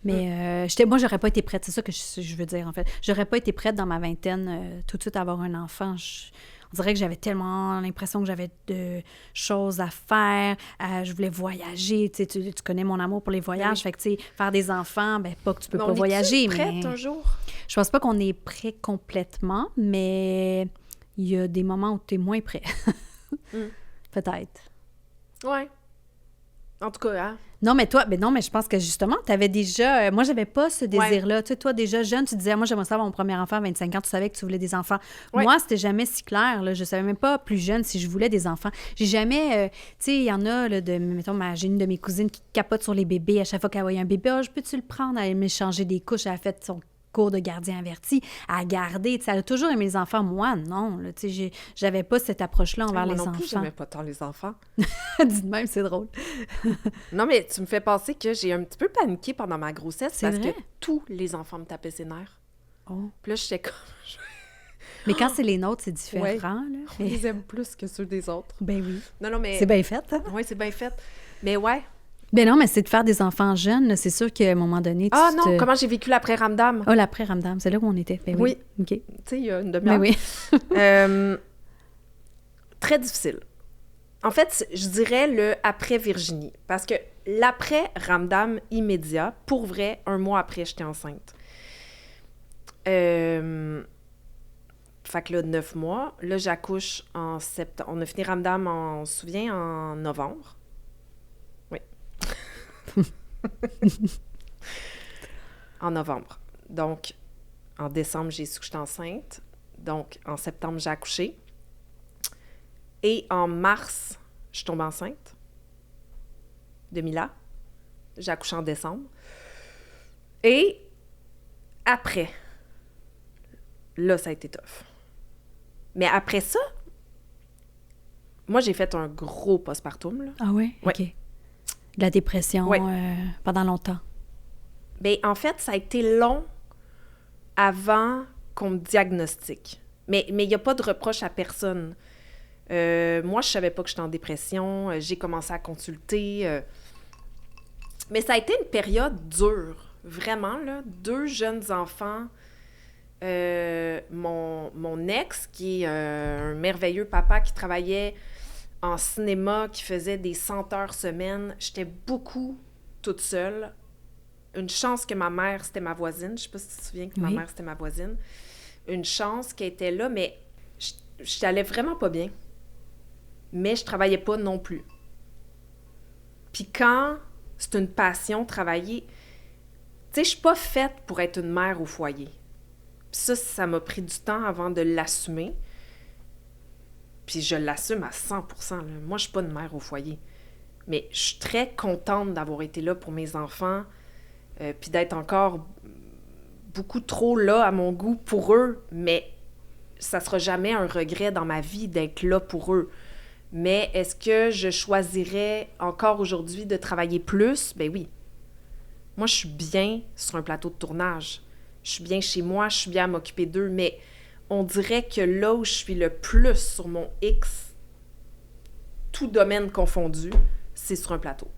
Mais moi, j'aurais pas été prête. C'est ça que je veux dire, en fait. J'aurais pas été prête dans ma vingtaine tout de suite à avoir un enfant. On dirait que j'avais tellement l'impression que j'avais de choses à faire. Je voulais voyager. Tu connais mon amour pour les voyages. Oui. Fait que, tu sais, faire des enfants, ben pas que tu peux Mais pas voyager, prête mais... un jour? Je pense pas qu'on est prêt complètement, mais il y a des moments où tu es moins prêt. Peut-être. Ouais. En tout cas, hein? Non, mais je pense que justement, tu avais déjà... moi, j'avais pas ce désir-là. Tu sais, toi, déjà jeune, tu disais, moi, j'aimerais ça avoir mon premier enfant à 25 ans. Tu savais que tu voulais des enfants. Ouais. Moi, c'était jamais si clair. Là. Je savais même pas, plus jeune, si je voulais des enfants. J'ai jamais... tu sais, il y en a, là, mettons, j'ai une de mes cousines qui capote sur les bébés. À chaque fois qu'elle voyait un bébé, je peux-tu le prendre? Elle m'échanger des couches. Elle a fait son cours de gardien averti à garder. Tu sais, elle a toujours aimé les enfants. Moi, non. Là, tu sais, j'avais pas cette approche-là envers Moi les non enfants. plus, j'aimais pas tant les enfants. Dis de même, c'est drôle. Non, mais tu me fais penser que j'ai un petit peu paniqué pendant ma grossesse C'est parce vrai? que tous les enfants me tapaient ses nerfs. Oh. Puis là, j'étais comme... Mais quand c'est les nôtres, c'est différent. Ouais. Là. On les aime plus que ceux des autres. Ben oui. Non, mais... C'est bien fait, hein? Oui, c'est bien fait. Mais ouais, Ben non, mais c'est de faire des enfants jeunes, là. C'est sûr qu'à un moment donné, Ah non, comment j'ai vécu l'après-Ramdam? Oh, l'après-Ramdam, c'est là où on était. Ben oui. OK. Tu sais, il y a une Ben demi-heure. oui. Très difficile. En fait, je dirais le après Virginie. Parce que l'après Ramdam immédiat, pour vrai, 1 mois après, j'étais enceinte. Fait que là, 9 mois. Là, j'accouche en septembre. On a fini Ramdam, on se souvient, en novembre. Oui. En novembre. Donc, en décembre, j'ai su que j'étais enceinte. Donc, en septembre, j'ai accouché. Et en mars, je suis tombée enceinte de Mila. J'ai accouché en décembre. Et après, là, ça a été tough. Mais après ça, moi, j'ai fait un gros postpartum, là. Ah oui? Ouais. OK. De la dépression Ouais. pendant longtemps. Bien, en fait, ça a été long avant qu'on me diagnostique. Mais il n'y a pas de reproche à personne. Moi, je savais pas que j'étais en dépression. J'ai commencé à consulter. Mais ça a été une période dure. Vraiment, là. 2 jeunes enfants. Mon ex, qui est un merveilleux papa qui travaillait en cinéma, qui faisait des 100 heures semaine. J'étais beaucoup toute seule. Une chance que ma mère, c'était ma voisine. Je sais pas si tu te souviens que ma Oui. mère, c'était ma voisine. Une chance qu'elle était là, mais j'allais vraiment pas bien. Mais je travaillais pas non plus. Puis quand c'est une passion, travailler... Tu sais, je suis pas faite pour être une mère au foyer. Puis ça m'a pris du temps avant de l'assumer. Puis je l'assume à 100%. Là. Moi, je suis pas une mère au foyer. Mais je suis très contente d'avoir été là pour mes enfants, puis d'être encore beaucoup trop là à mon goût pour eux. Mais ça sera jamais un regret dans ma vie d'être là pour eux. Mais est-ce que je choisirais encore aujourd'hui de travailler plus? Ben oui. Moi, je suis bien sur un plateau de tournage. Je suis bien chez moi, je suis bien à m'occuper d'eux, mais on dirait que là où je suis le plus sur mon X, tout domaine confondu, c'est sur un plateau.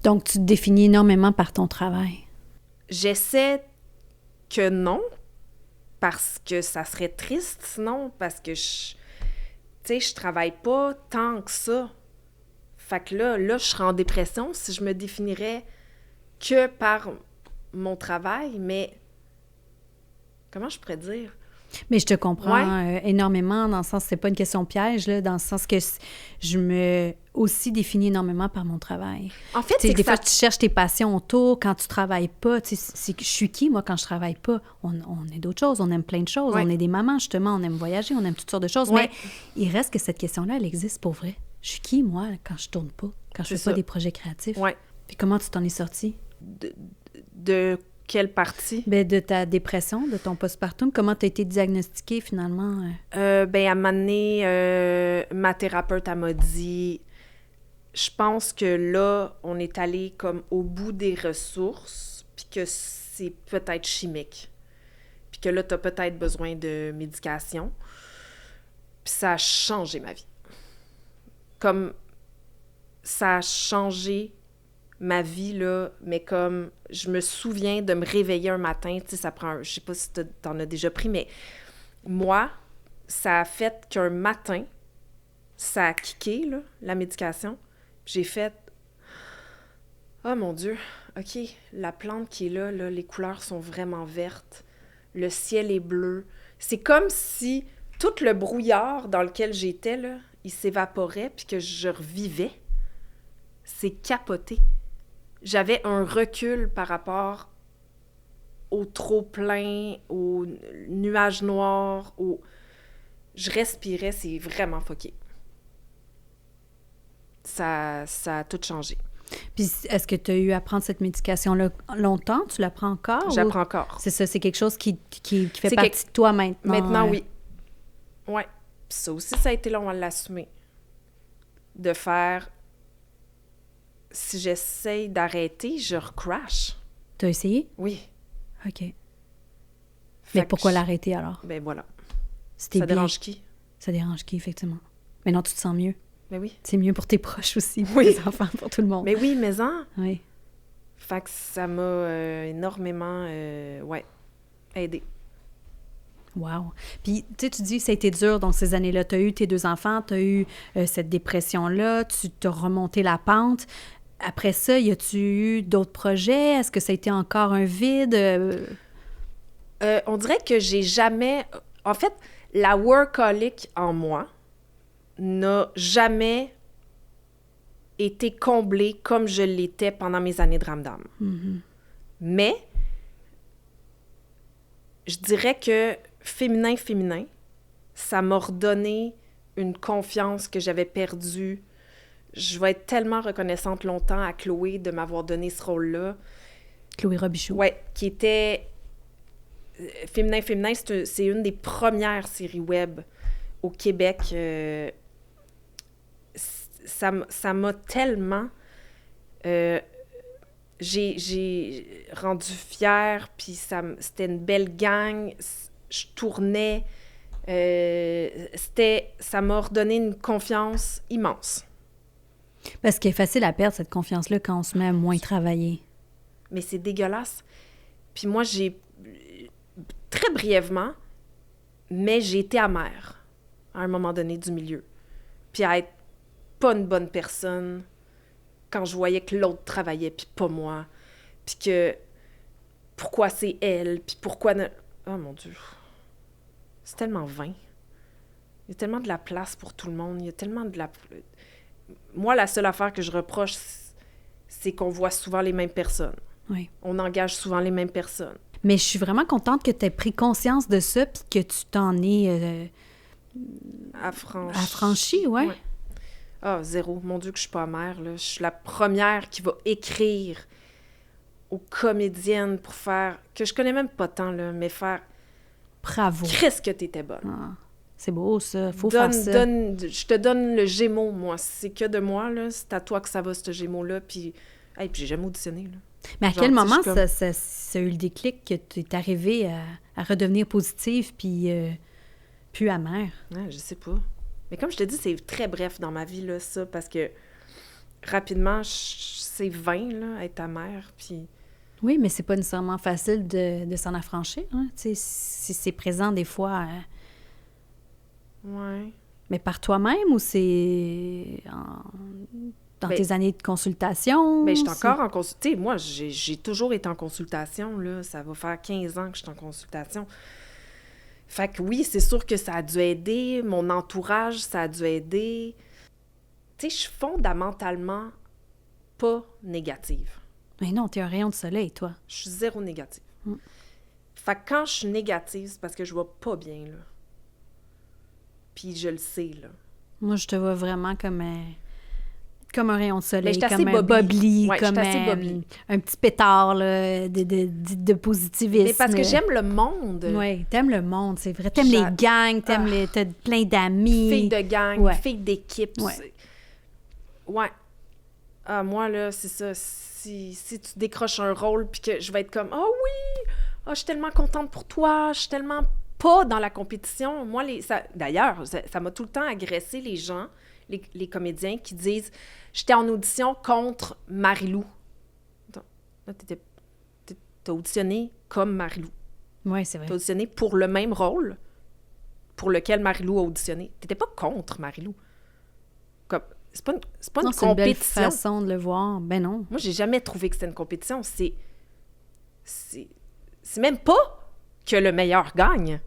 Donc, tu te définis énormément par ton travail. J'essaie que non, parce que ça serait triste sinon, parce que je travaille pas tant que ça. Fait que là, je serais en dépression si je me définirais que par mon travail, mais comment je pourrais dire? Mais je te comprends énormément, dans le sens, c'est pas une question piège, là, dans le sens que je me aussi définis énormément par mon travail. En fait, c'est c'est des que fois, tu cherches tes passions autour, quand tu travailles pas, tu sais, je suis qui, moi, quand je travaille pas? On est d'autres choses, on aime plein de choses, on est des mamans, justement, on aime voyager, on aime toutes sortes de choses, mais il reste que cette question-là, elle existe pour vrai. Je suis qui, moi, quand je tourne pas, quand je fais pas des projets créatifs? Ouais. Puis comment tu t'en es sortie? De quelle partie? Ben, de ta dépression, de ton postpartum. Comment tu as été diagnostiquée, finalement? À un moment donné, ma thérapeute, elle m'a dit, je pense que là, on est allé comme au bout des ressources, puis que c'est peut-être chimique. Puis que là, tu as peut-être besoin de médication. Puis ça a changé ma vie. Comme ça a changé ma vie, là, mais comme je me souviens de me réveiller un matin, tu sais, ça prend, je sais pas si t'en as déjà pris, mais moi, ça a fait qu'un matin, ça a kické, là, la médication. J'ai fait, oh mon Dieu, OK, la plante qui est là, les couleurs sont vraiment vertes, le ciel est bleu. C'est comme si tout le brouillard dans lequel j'étais, là, il s'évaporait, puis que je revivais. C'est capoté. J'avais un recul par rapport au trop-plein, aux nuages noirs, je respirais, c'est vraiment fucké. Ça a tout changé. Puis est-ce que tu as eu à prendre cette médication-là longtemps? Tu la prends encore? J'apprends encore. C'est ça, c'est quelque chose qui fait partie de toi maintenant? Maintenant, oui. Ouais. Puis ça aussi, ça a été long à l'assumer. De faire... Si j'essaye d'arrêter, je recrash. T'as essayé? Oui. OK. Mais pourquoi l'arrêter alors? Ben voilà. C'était Ça bien. dérange qui? Ça dérange qui, effectivement? Mais non, tu te sens mieux? Mais oui. C'est mieux pour tes proches aussi, pour Oui. les enfants, pour tout le monde. Mais oui, mais en. Oui. Fait que ça m'a énormément, aidé. Wow. Puis, tu sais, tu dis que ça a été dur dans ces années-là. Tu as eu tes 2 enfants, tu as eu cette dépression-là, tu t'as remonté la pente. Après ça, y a-tu eu d'autres projets? Est-ce que ça a été encore un vide? On dirait que j'ai jamais... En fait, la workaholic en moi n'a jamais été comblée comme je l'étais pendant mes années de Ramdam. Mais, je dirais que féminin, ça m'a redonné une confiance que j'avais perdue. Je vais être tellement reconnaissante longtemps à Chloé de m'avoir donné ce rôle-là. Chloé Robichaud. Ouais, qui était... Féminin, c'est une des premières séries web au Québec. Ça m'a tellement... j'ai rendu fière, puis c'était une belle gang. Je tournais. Ça m'a redonné une confiance immense. Parce qu'il est facile à perdre cette confiance-là quand on se met à moins travailler. Mais c'est dégueulasse. Puis moi, très brièvement, mais j'ai été amère à un moment donné du milieu. Puis à être pas une bonne personne quand je voyais que l'autre travaillait, puis pas moi. Puis que pourquoi c'est elle, puis pourquoi... Oh mon Dieu. C'est tellement vain. Il y a tellement de la place pour tout le monde. Il y a tellement de la... Moi, la seule affaire que je reproche, c'est qu'on voit souvent les mêmes personnes. Oui. On engage souvent les mêmes personnes. Mais je suis vraiment contente que tu aies pris conscience de ça puis que tu t'en es affranchie, ouais. Ah, zéro. Mon Dieu que je suis pas amère, là. Je suis la première qui va écrire aux comédiennes pour faire... que je connais même pas tant, là, mais faire... Bravo. Qu'est-ce que t'étais bonne. Ah, c'est beau, ça. Faut faire ça. Je te donne le Gémeaux, moi. Si c'est que de moi, là. C'est à toi que ça va, ce Gémeaux-là. Puis j'ai jamais auditionné, là. Mais à Genre, quel moment comme... ça a eu le déclic que tu es arrivée à redevenir positive puis plus amère? Ouais, je sais pas. Mais comme je te dis, c'est très bref dans ma vie, là, ça, parce que rapidement, c'est vain, là, être amère, puis... Oui, mais c'est pas nécessairement facile de s'en affranchir, hein? Tu sais, si c'est présent des fois... Ouais. Mais par toi-même ou c'est dans tes années de consultation? Mais je suis encore en consultation. Moi, j'ai toujours été en consultation, là. Ça va faire 15 ans que je suis en consultation. Fait que oui, c'est sûr que ça a dû aider. Mon entourage, ça a dû aider. Tu sais, je suis fondamentalement pas négative. Mais non, t'es un rayon de soleil, toi. Je suis zéro négative. Fait que quand je suis négative, c'est parce que je vais pas bien, là. Puis je le sais, là. Moi, je te vois vraiment comme un rayon de soleil, Mais comme un bobli, ouais, comme un petit pétard là, de positivisme. Mais parce que j'aime le monde. Oui, t'aimes le monde, c'est vrai. T'aimes les gangs, t'as plein d'amis. Filles de gang, ouais. filles d'équipe. Ouais. Ouais. Ah, moi, là, c'est ça. Si tu décroches un rôle, puis que je vais être comme « Ah oui! Ah, je suis tellement contente pour toi! Je suis tellement pas dans la compétition. » Moi, d'ailleurs, ça m'a tout le temps agressé les gens, les comédiens qui disent « J'étais en audition contre Marie-Lou. » Là, t'as auditionné comme Marie-Lou. Oui, c'est vrai. T'as auditionné pour le même rôle pour lequel Marie-Lou a auditionné. T'étais pas contre Marie-Lou. Comme... C'est pas une compétition. C'est une belle façon de le voir. Ben non. Moi, j'ai jamais trouvé que c'était une compétition. C'est même pas que le meilleur gagne.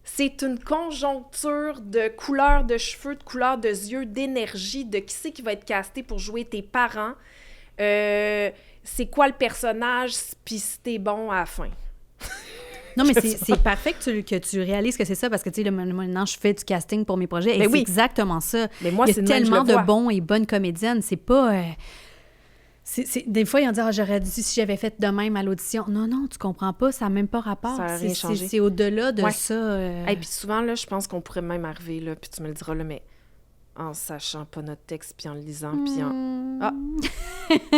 C'est une conjoncture de couleur de cheveux, de couleur de yeux, d'énergie, de qui c'est qui va être casté pour jouer tes parents. C'est quoi le personnage, puis si t'es bon à la fin. Non, mais c'est parfait que tu réalises que c'est ça, parce que, tu sais, maintenant, je fais du casting pour mes projets, et Mais c'est oui. exactement ça. Mais moi, il y a tellement de bons et bonnes comédiennes. C'est pas... des fois, ils ont dit « Ah, j'aurais dit si j'avais fait de même à l'audition. » Non, tu comprends pas, ça n'a même pas rapport. Ça a rien changé. C'est au-delà de ça. Et puis souvent, là, je pense qu'on pourrait même arriver, là, puis tu me le diras, là, mais en sachant pas notre texte, puis en le lisant, puis en... Ah!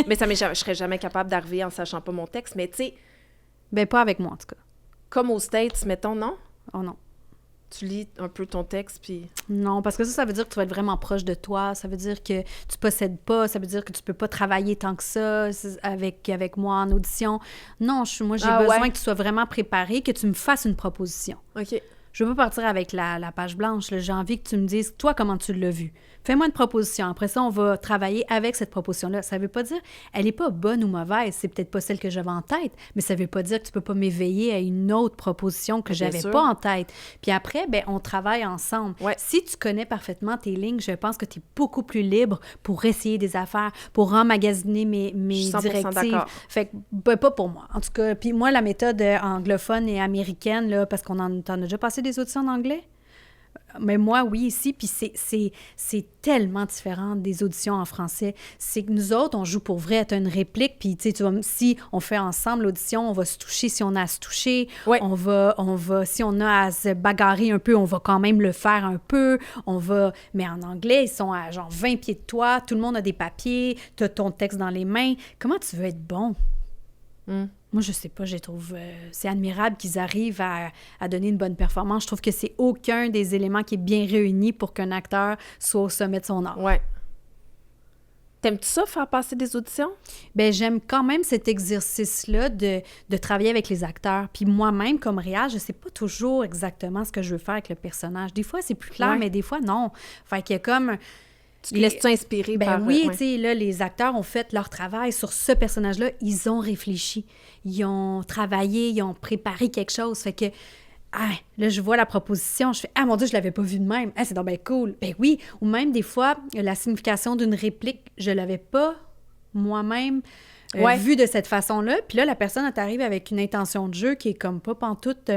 Mais je serais jamais capable d'arriver en sachant pas mon texte, mais tu sais... Ben, pas avec moi, en tout cas. Comme aux States, mettons, non? Oh non. Tu lis un peu ton texte, puis... Non, parce que ça veut dire que tu vas être vraiment proche de toi. Ça veut dire que tu possèdes pas. Ça veut dire que tu peux pas travailler tant que ça avec moi en audition. Non, moi, j'ai besoin que tu sois vraiment préparé, que tu me fasses une proposition. OK. Je veux pas partir avec la page blanche. Là. J'ai envie que tu me dises, toi, comment tu l'as vu. Fais-moi une proposition. Après ça, on va travailler avec cette proposition-là. Ça veut pas dire, elle est pas bonne ou mauvaise. C'est peut-être pas celle que j'avais en tête, mais ça veut pas dire que tu peux pas m'éveiller à une autre proposition que j'avais pas en tête. Puis après, ben on travaille ensemble. Ouais. Si tu connais parfaitement tes lignes, je pense que tu es beaucoup plus libre pour essayer des affaires, pour emmagasiner mes directives. D'accord. Fait que, ben, pas pour moi. En tout cas, puis moi, la méthode anglophone et américaine, là, parce t'en as déjà passé des auditions en anglais? Mais moi, oui, ici, puis c'est tellement différent des auditions en français. C'est que nous autres, on joue pour vrai, t'as une réplique, puis tu vois, si on fait ensemble l'audition, on va se toucher si on a à se toucher, Ouais. on va, si on a à se bagarrer un peu, on va quand même le faire un peu, mais en anglais, ils sont à genre 20 pieds de toi, tout le monde a des papiers, t'as ton texte dans les mains. Comment tu veux être bon? Moi, je sais pas, je trouve... c'est admirable qu'ils arrivent à donner une bonne performance. Je trouve que c'est aucun des éléments qui est bien réuni pour qu'un acteur soit au sommet de son art. Ouais. T'aimes-tu ça, faire passer des auditions? Bien, j'aime quand même cet exercice-là de travailler avec les acteurs. Puis moi-même, comme réal, je sais pas toujours exactement ce que je veux faire avec le personnage. Des fois, c'est plus clair, mais des fois, non. Fait qu'il y a comme... Tu te laisses-tu inspirer par... oui, tu sais, là, les acteurs ont fait leur travail sur ce personnage-là. Ils ont réfléchi. Ils ont travaillé, ils ont préparé quelque chose. Fait que, là, je vois la proposition, je fais « Ah, mon Dieu, je l'avais pas vue de même. C'est donc bien cool. » Ben oui. Ou même, des fois, la signification d'une réplique, je l'avais pas moi-même vue de cette façon-là. Puis là, la personne t'arrive avec une intention de jeu qui est comme pas pantoute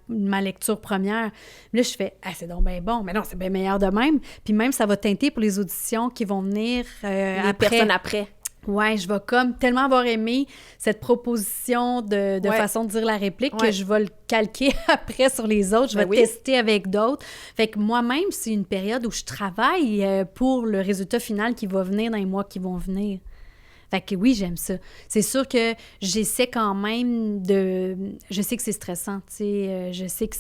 ma lecture première. Là, je fais « Ah, c'est donc bien bon. » Mais non, c'est bien meilleur de même. Puis même, ça va teinter pour les auditions qui vont venir les personnes après. Ouais, je vais comme tellement avoir aimé cette proposition de façon de dire la réplique que je vais le calquer après sur les autres. Je vais tester avec d'autres. Fait que moi-même, c'est une période où je travaille pour le résultat final qui va venir dans les mois qui vont venir. Fait que oui, j'aime ça. C'est sûr que j'essaie quand même de... Je sais que c'est stressant, tu sais. Je sais que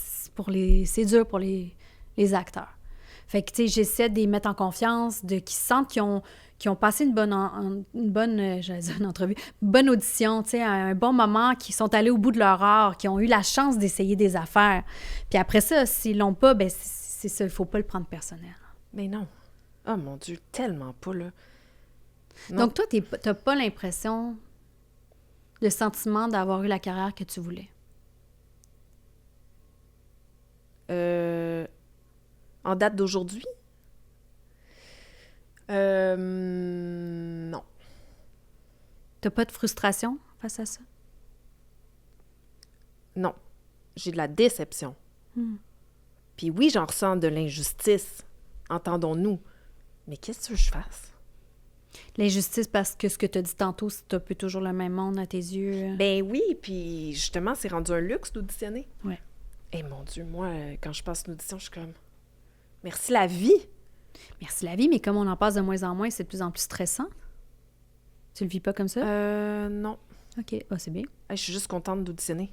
c'est dur pour les acteurs. Fait que, tu sais, j'essaie de les mettre en confiance, qu'ils sentent qu'ils ont passé une bonne entrevue, une bonne audition, tu sais, un bon moment, qu'ils sont allés au bout de leur art, qu'ils ont eu la chance d'essayer des affaires. Puis après ça, s'ils l'ont pas, ben c'est ça, il faut pas le prendre personnel. Mais non. Oh mon Dieu, tellement pas, là. Non. Donc toi, t'as pas l'impression, le sentiment d'avoir eu la carrière que tu voulais? En date d'aujourd'hui? Non. T'as pas de frustration face à ça? Non. J'ai de la déception. Puis oui, j'en ressens de l'injustice. Entendons-nous. Mais qu'est-ce que je fasse? L'injustice parce que ce que tu as dit tantôt, c'est un peu toujours le même monde à tes yeux. Ben oui, puis justement, c'est rendu un luxe d'auditionner. Ouais. Eh mon Dieu, moi, quand je passe une audition, je suis comme... Merci la vie! Merci la vie, mais comme on en passe de moins en moins, c'est de plus en plus stressant. Tu le vis pas comme ça? Non. OK, c'est bien. Je suis juste contente d'auditionner.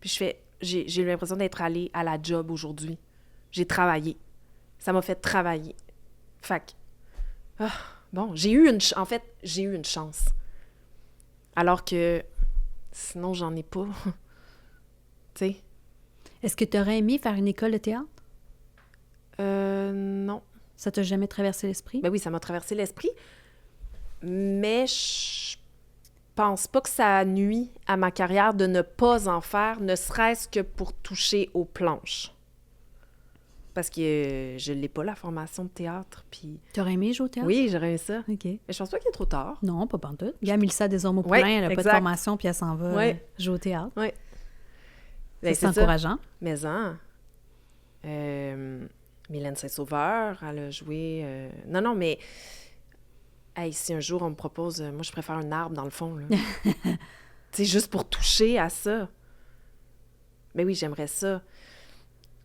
Puis j'ai eu l'impression d'être allée à la job aujourd'hui. J'ai travaillé. Ça m'a fait travailler. Fait que... bon, j'ai eu une chance. Alors que sinon, j'en ai pas. Tu sais? Est-ce que tu aurais aimé faire une école de théâtre? Non. Ça t'a jamais traversé l'esprit? Ben oui, ça m'a traversé l'esprit. Mais je pense pas que ça nuit à ma carrière de ne pas en faire, ne serait-ce que pour toucher aux planches. Parce que je l'ai pas, la formation de théâtre, puis... T'aurais aimé jouer au théâtre? Oui, j'aurais aimé ça. OK. Mais je pense pas qu'il est trop tard. Non, pas pantoute. Mélissa Desormeaux-Poulain, elle a pas de formation, puis elle s'en va jouer au théâtre. Oui. C'est encourageant. Mais Mylène Saint-Sauveur, elle a joué... Non, mais... Hey, si un jour on me propose... moi, je préfère un arbre, dans le fond, là. Tu sais, juste pour toucher à ça. Mais oui, j'aimerais ça.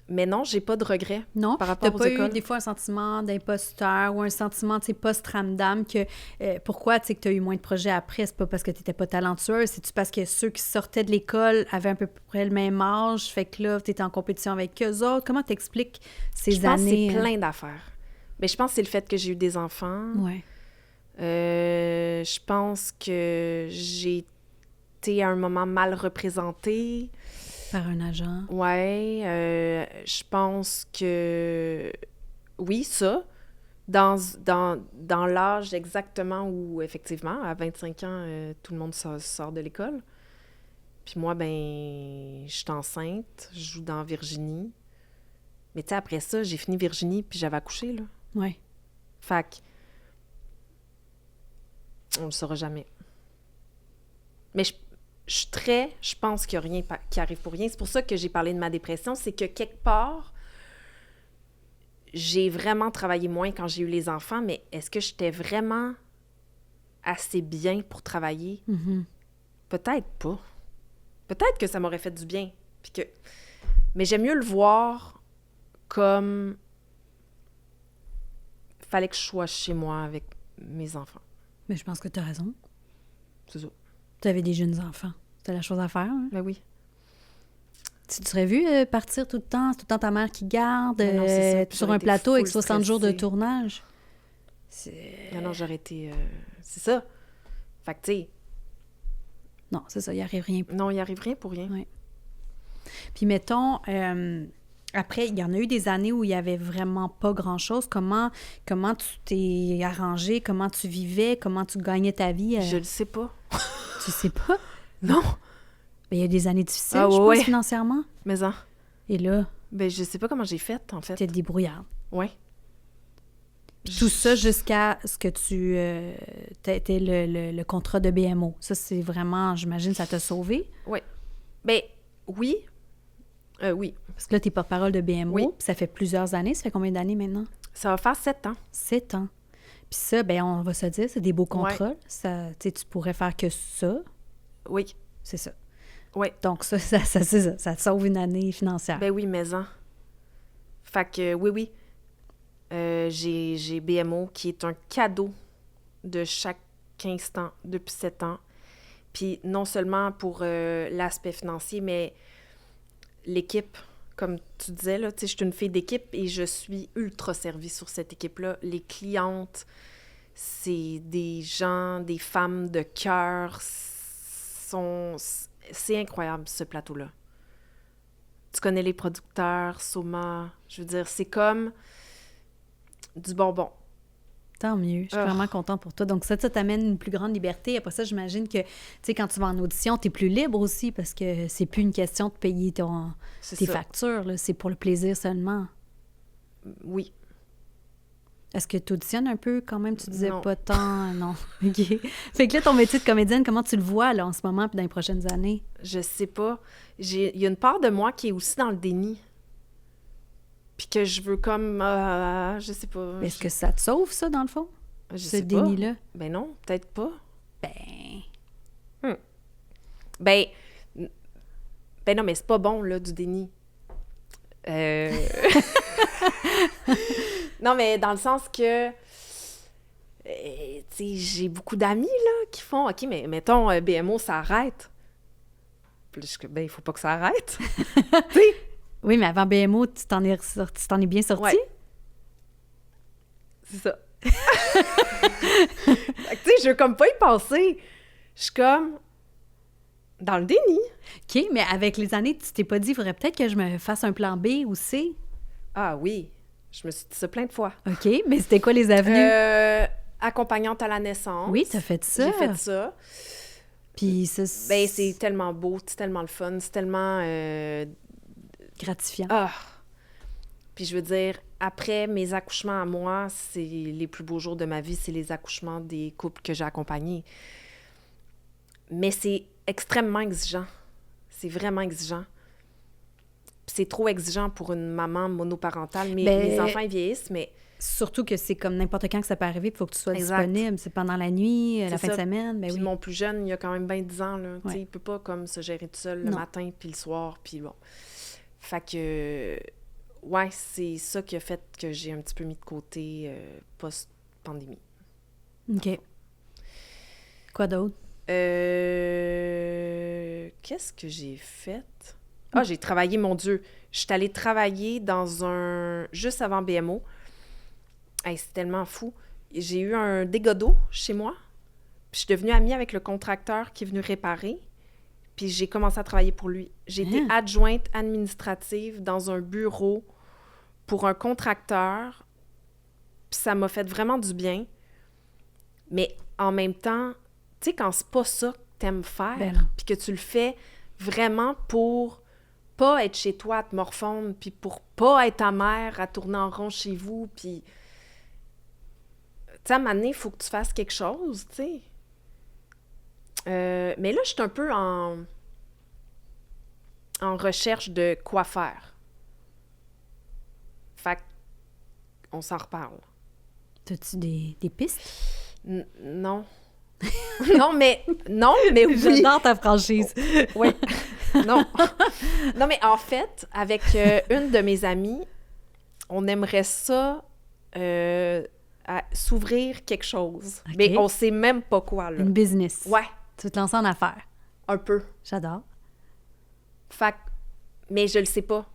Mais non, j'ai pas de regrets Non? par rapport T'as aux pas eu écoles. des fois un sentiment d'imposteur ou un sentiment, tu sais, post-ramdam que pourquoi, tu sais, que t'as eu moins de projets après? C'est pas parce que t'étais pas talentueuse, c'est-tu parce que ceux qui sortaient de l'école avaient à peu près le même âge, fait que là, t'étais en compétition avec eux autres? Comment t'expliques ces Je pense années? que c'est plein d'affaires. Mais je pense que c'est le fait que j'ai eu des enfants. Ouais. Je pense que j'ai été à un moment mal représentée. Par un agent. Ouais, je pense que oui, ça, dans l'âge exactement où, effectivement, à 25 ans, tout le monde sort de l'école. Puis moi, ben, je suis enceinte, je joue dans Virginie. Mais tu sais, après ça, j'ai fini Virginie, puis j'avais accouché, là. Ouais. Fait que, on le saura jamais. Mais je pense qu'il n'y a rien qui arrive pour rien. C'est pour ça que j'ai parlé de ma dépression. C'est que quelque part, j'ai vraiment travaillé moins quand j'ai eu les enfants, mais est-ce que j'étais vraiment assez bien pour travailler? Mhm. Peut-être pas. Peut-être que ça m'aurait fait du bien. Puis que... Mais j'aime mieux le voir comme... Fallait que je sois chez moi avec mes enfants. Mais je pense que t'as raison. C'est ça. T'avais des jeunes enfants. C'était la chose à faire, hein? Ben oui. Tu te serais vu partir tout le temps ta mère qui garde, Mais non, c'est ça. Puis sur j'aurais un été plateau avec full 60 jours de stressée. tournage? Non, j'aurais été... C'est ça. Fait que, tu sais, Non, c'est ça, il arrive rien. non, il arrive rien pour rien. Ouais. Puis mettons, après, il y en a eu des années où il y avait vraiment pas grand-chose. Comment tu t'es arrangé? Comment tu vivais? Comment tu gagnais ta vie? Je le sais pas. Tu sais pas? Non! Ben, il y a eu des années difficiles, Ah, je pense, ouais. financièrement. Mais en... Et là, Ben, je sais pas comment j'ai fait, en fait. t'es débrouillarde. Ouais. Puis tout ça jusqu'à ce que tu t'aies le contrat de BMO. Ça, c'est vraiment, j'imagine, ça t'a sauvé. Ouais. Ben, oui. Oui. Parce que là, t'es porte-parole de BMO, Oui. puis ça fait plusieurs années. Ça fait combien d'années maintenant? Ça va faire 7 ans. 7 ans. Puis ça, ben on va se dire, c'est des beaux Ouais. contrats. Ça, tu sais, tu pourrais faire que ça. Oui. C'est ça. Ouais. Donc ça, c'est ça. Ça te sauve une année financière. Ben oui, mais en. Fait que, oui. J'ai BMO qui est un cadeau de chaque instant depuis 7 ans. Puis non seulement pour l'aspect financier, mais l'équipe, comme tu disais, là, tu sais, je suis une fille d'équipe et je suis ultra servie sur cette équipe-là. Les clientes, c'est des gens, des femmes de cœur. C'est incroyable, ce plateau-là. Tu connais les producteurs, Soma. Je veux dire, c'est comme du bonbon. Tant mieux. Je suis Ah. vraiment contente pour toi. Donc ça t'amène une plus grande liberté. Après ça, j'imagine que, tu sais, quand tu vas en audition, t'es plus libre aussi parce que c'est plus une question de payer C'est tes ça. factures. Là. C'est pour le plaisir seulement. Oui. Est-ce que tu auditionnes un peu quand même? Tu disais Non. pas tant. Non. OK. Fait que là, ton métier de comédienne, comment tu le vois là, en ce moment puis dans les prochaines années? Je sais pas. Il y a une part de moi qui est aussi dans le déni. Puis que je veux comme... je sais pas. Est-ce que ça te sauve, ça, dans le fond? Je Ce sais pas. déni-là? Ben non, peut-être pas. Ben... Ben non, mais c'est pas bon, là, du déni. Non, mais dans le sens que... tu sais, j'ai beaucoup d'amis, là, qui font... OK, mais mettons, BMO, ça arrête. Puis là, je suis comme, ben, il faut pas que ça arrête. Tu sais? Oui, mais avant BMO, tu t'en es bien sorti? Ouais. C'est ça. Fait que, tu sais, je veux comme pas y penser. Je suis comme dans le déni. OK, mais avec les années, tu t'es pas dit, il faudrait peut-être que je me fasse un plan B ou C? Ah oui, je me suis dit ça plein de fois. OK, mais c'était quoi les avenues? Accompagnante à la naissance. Oui, t'as fait ça. J'ai fait ça. Puis ça, Ben, c'est tellement beau, c'est tellement le fun, c'est tellement... gratifiant. Ah! Puis je veux dire, après mes accouchements à moi, c'est les plus beaux jours de ma vie, c'est les accouchements des couples que j'ai accompagnés. Mais c'est extrêmement exigeant. C'est vraiment exigeant. Puis c'est trop exigeant pour une maman monoparentale. Mes enfants, ils vieillissent, mais... Surtout que c'est comme n'importe quand que ça peut arriver, il faut que tu sois Exact. disponible. C'est pendant la nuit, la C'est fin de ça. semaine. Ben Puis oui. mon plus jeune, il a quand même bien 10 ans, là. Tu sais, Ouais. il peut pas comme se gérer tout seul le Non. matin puis le soir, puis bon. Fait que... ouais, c'est ça qui a fait que j'ai un petit peu mis de côté post-pandémie. OK. Quoi d'autre? Qu'est-ce que j'ai fait? Ah, j'ai travaillé, mon Dieu. Je suis allée travailler juste avant BMO. Hey, c'est tellement fou. J'ai eu un dégât d'eau chez moi. Puis je suis devenue amie avec le contracteur qui est venu réparer. Puis j'ai commencé à travailler pour lui. J'ai été adjointe administrative dans un bureau pour un contracteur. Puis ça m'a fait vraiment du bien. Mais en même temps, tu sais, quand c'est pas ça que t'aimes faire, puis que tu le fais vraiment pour pas être chez toi à te morfondre, puis pour pas être ta mère à tourner en rond chez vous, puis... Tu sais, à un moment donné, il faut que tu fasses quelque chose, tu sais. Mais là, je suis un peu en recherche de quoi faire. Fait qu'on s'en reparle. T'as-tu des pistes? Non. non, mais oui. J'adore ta franchise. Oui. Non. Non, mais en fait, avec une de mes amies, on aimerait ça s'ouvrir quelque chose. Okay. Mais on sait même pas quoi, là. Une business. Ouais. Tu veux te lancer en affaires. Un peu. J'adore. Fait que... Mais je le sais pas.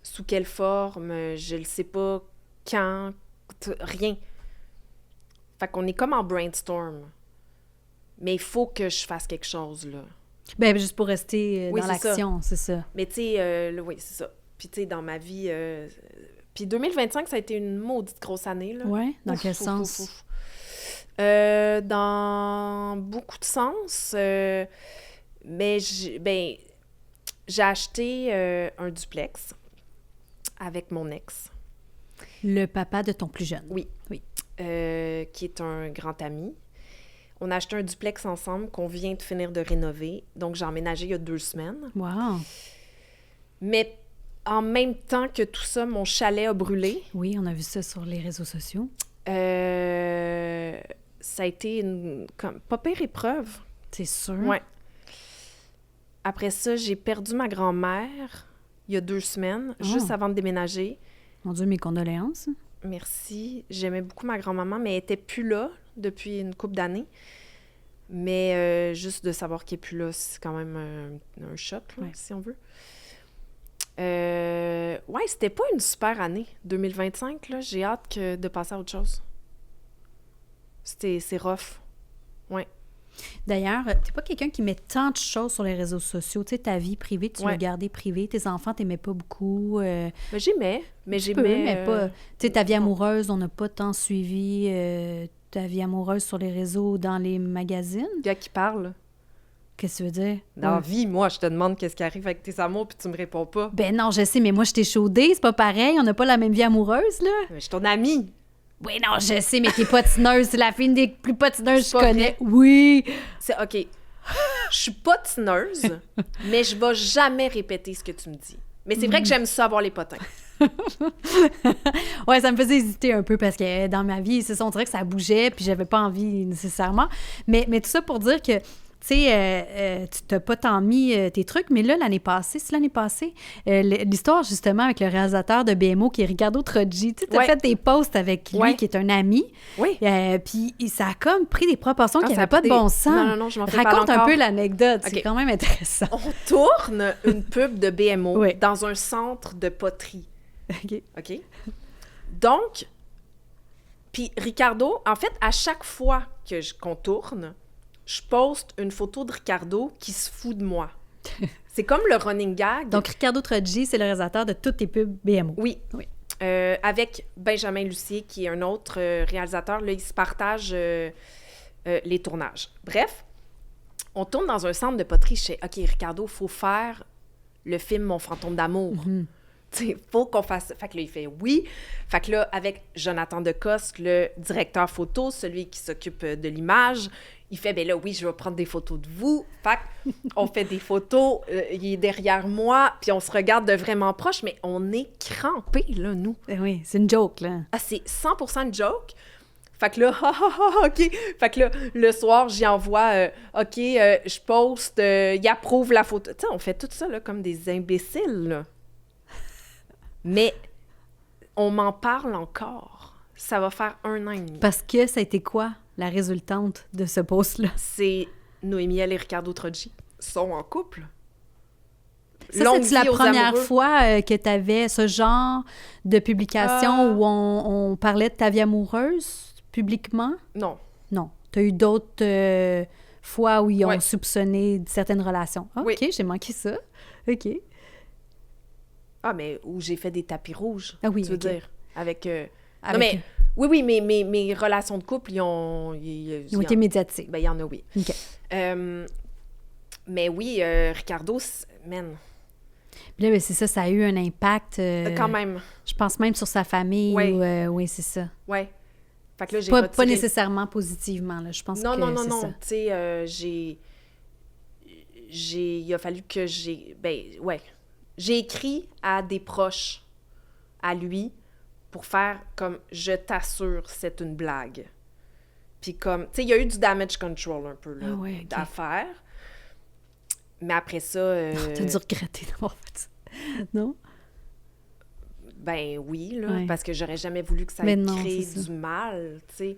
Sous quelle forme, je le sais pas quand, rien. Fait qu'on est comme en brainstorm. Mais il faut que je fasse quelque chose, là. Ben juste pour rester Oui, dans c'est l'action, c'est ça. Mais tu sais, oui, c'est ça. Puis tu sais, dans ma vie... Puis 2025, ça a été une maudite grosse année, là. Ouais? Dans quel sens? Dans beaucoup de sens. Mais j'ai acheté un duplex avec mon ex. Le papa de ton plus jeune. Oui. Oui. Qui est un grand ami. On a acheté un duplex ensemble qu'on vient de finir de rénover. Donc, j'ai emménagé il y a 2 semaines. Wow! Mais en même temps que tout ça, mon chalet a brûlé. Oui, on a vu ça sur les réseaux sociaux. Ça a été une pas pire épreuve. C'est sûr. Ouais. Après ça, j'ai perdu ma grand-mère il y a 2 semaines, juste avant de déménager. Mon Dieu, mes condoléances. Merci. J'aimais beaucoup ma grand-maman, mais elle n'était plus là depuis une couple d'années. Mais juste de savoir qu'elle n'est plus là, c'est quand même un choc, là, si on veut. Ouais, c'était pas une super année, 2025, là. J'ai hâte de passer à autre chose. C'est rough. Ouais. D'ailleurs, t'es pas quelqu'un qui met tant de choses sur les réseaux sociaux. Tu sais, ta vie privée, tu l'as gardée privée. Tes enfants, t'aimais pas beaucoup. Ben, j'aimais, mais mais pas... Tu sais, ta vie amoureuse, on n'a pas tant suivi ta vie amoureuse sur les réseaux, dans les magazines. Le gars qui parle. Qu'est-ce que tu veux dire? Dans la vie, moi, je te demande qu'est-ce qui arrive avec tes amours, puis tu me réponds pas. Ben non, je sais, mais moi, je t'ai chaudée, c'est pas pareil. On n'a pas la même vie amoureuse, là. Mais je suis ton amie. Oui, non, je sais, mais t'es patineuse. C'est la fille des plus patineuses que je connais. Vrai. Oui! C'est OK. Je suis patineuse, mais je vais jamais répéter ce que tu me dis. Mais c'est vrai que j'aime ça avoir les potins. Ouais, ça me faisait hésiter un peu parce que dans ma vie, on dirait que ça bougeait puis j'avais pas envie nécessairement. Mais tout ça pour dire que, tu sais, tu t'as pas tant mis tes trucs, mais là, l'année passée, l'histoire justement avec le réalisateur de BMO qui est Ricardo Troggi, tu sais, t'as fait des posts avec lui qui est un ami. Oui. Puis ça a comme pris des proportions qui ça n'avaient pas de bon sens. Non, je m'en fais Raconte pas un encore. peu l'anecdote, c'est quand même intéressant. On tourne une pub de BMO dans un centre de poterie. OK? Donc, puis Ricardo, en fait, à chaque fois qu'on tourne, je poste une photo de Ricardo qui se fout de moi. C'est comme le running gag. Donc, Ricardo Troggi, c'est le réalisateur de toutes tes pubs BMO. Oui. Avec Benjamin Lucier, qui est un autre réalisateur. Là, ils se partagent les tournages. Bref, on tourne dans un centre de poterie. Je sais, OK, Ricardo, il faut faire le film Mon fantôme d'amour. Il faut qu'on fasse... Fait que là, il fait oui. Fait que là, avec Jonathan Decoste, le directeur photo, celui qui s'occupe de l'image, il fait, ben là, oui, je vais prendre des photos de vous. Fait qu'on fait des photos, il est derrière moi, puis on se regarde de vraiment proche, mais on est crampés, là, nous. Oui, c'est une joke, là. Ah, c'est 100% une joke. Fait que là, OK. Fait que là, le soir, j'y envoie, OK, je poste, il approuve la photo. Tu sais, on fait tout ça, là, comme des imbéciles, là. Mais on m'en parle encore. Ça va faire 1 an et demi. Parce que ça a été quoi, la résultante de ce post-là? C'est Noémielle et Ricardo Troggi sont en couple. Ça, Longue c'est la vie aux première amoureux. fois que tu avais ce genre de publication Ah. où on parlait de ta vie amoureuse publiquement? Non. Non. Tu as eu d'autres fois où ils ont Ouais. soupçonné certaines relations. OK, Oui. j'ai manqué ça. OK. Ah, mais où j'ai fait des tapis rouges, Ah oui, tu veux ok. dire. Avec... Non, Avec- mais... Oui, mes relations de couple, ils ont... Ils ont été médiatisés. Ben, il y en a, oui. OK. Mais oui, Ricardo, man, Puis là, ben, c'est ça, ça a eu un impact. quand même, Je pense même sur sa famille. Ouais. Oui, c'est ça. ouais. Fait que là, j'ai Pas retiré... nécessairement positivement, là. Je pense Non, que non, non, c'est non. ça. Tu sais, il a fallu que j'ai écrit à des proches à lui pour faire comme « Je t'assure, c'est une blague ». Puis comme, tu sais, il y a eu du damage control un peu, là, Ah ouais, ok. à faire. Mais après ça... T'as dû regretter d'avoir fait ça. Non? Ben oui, là, Ouais. parce que j'aurais jamais voulu que ça Mais ait non, créé c'est ça. du mal, tu sais.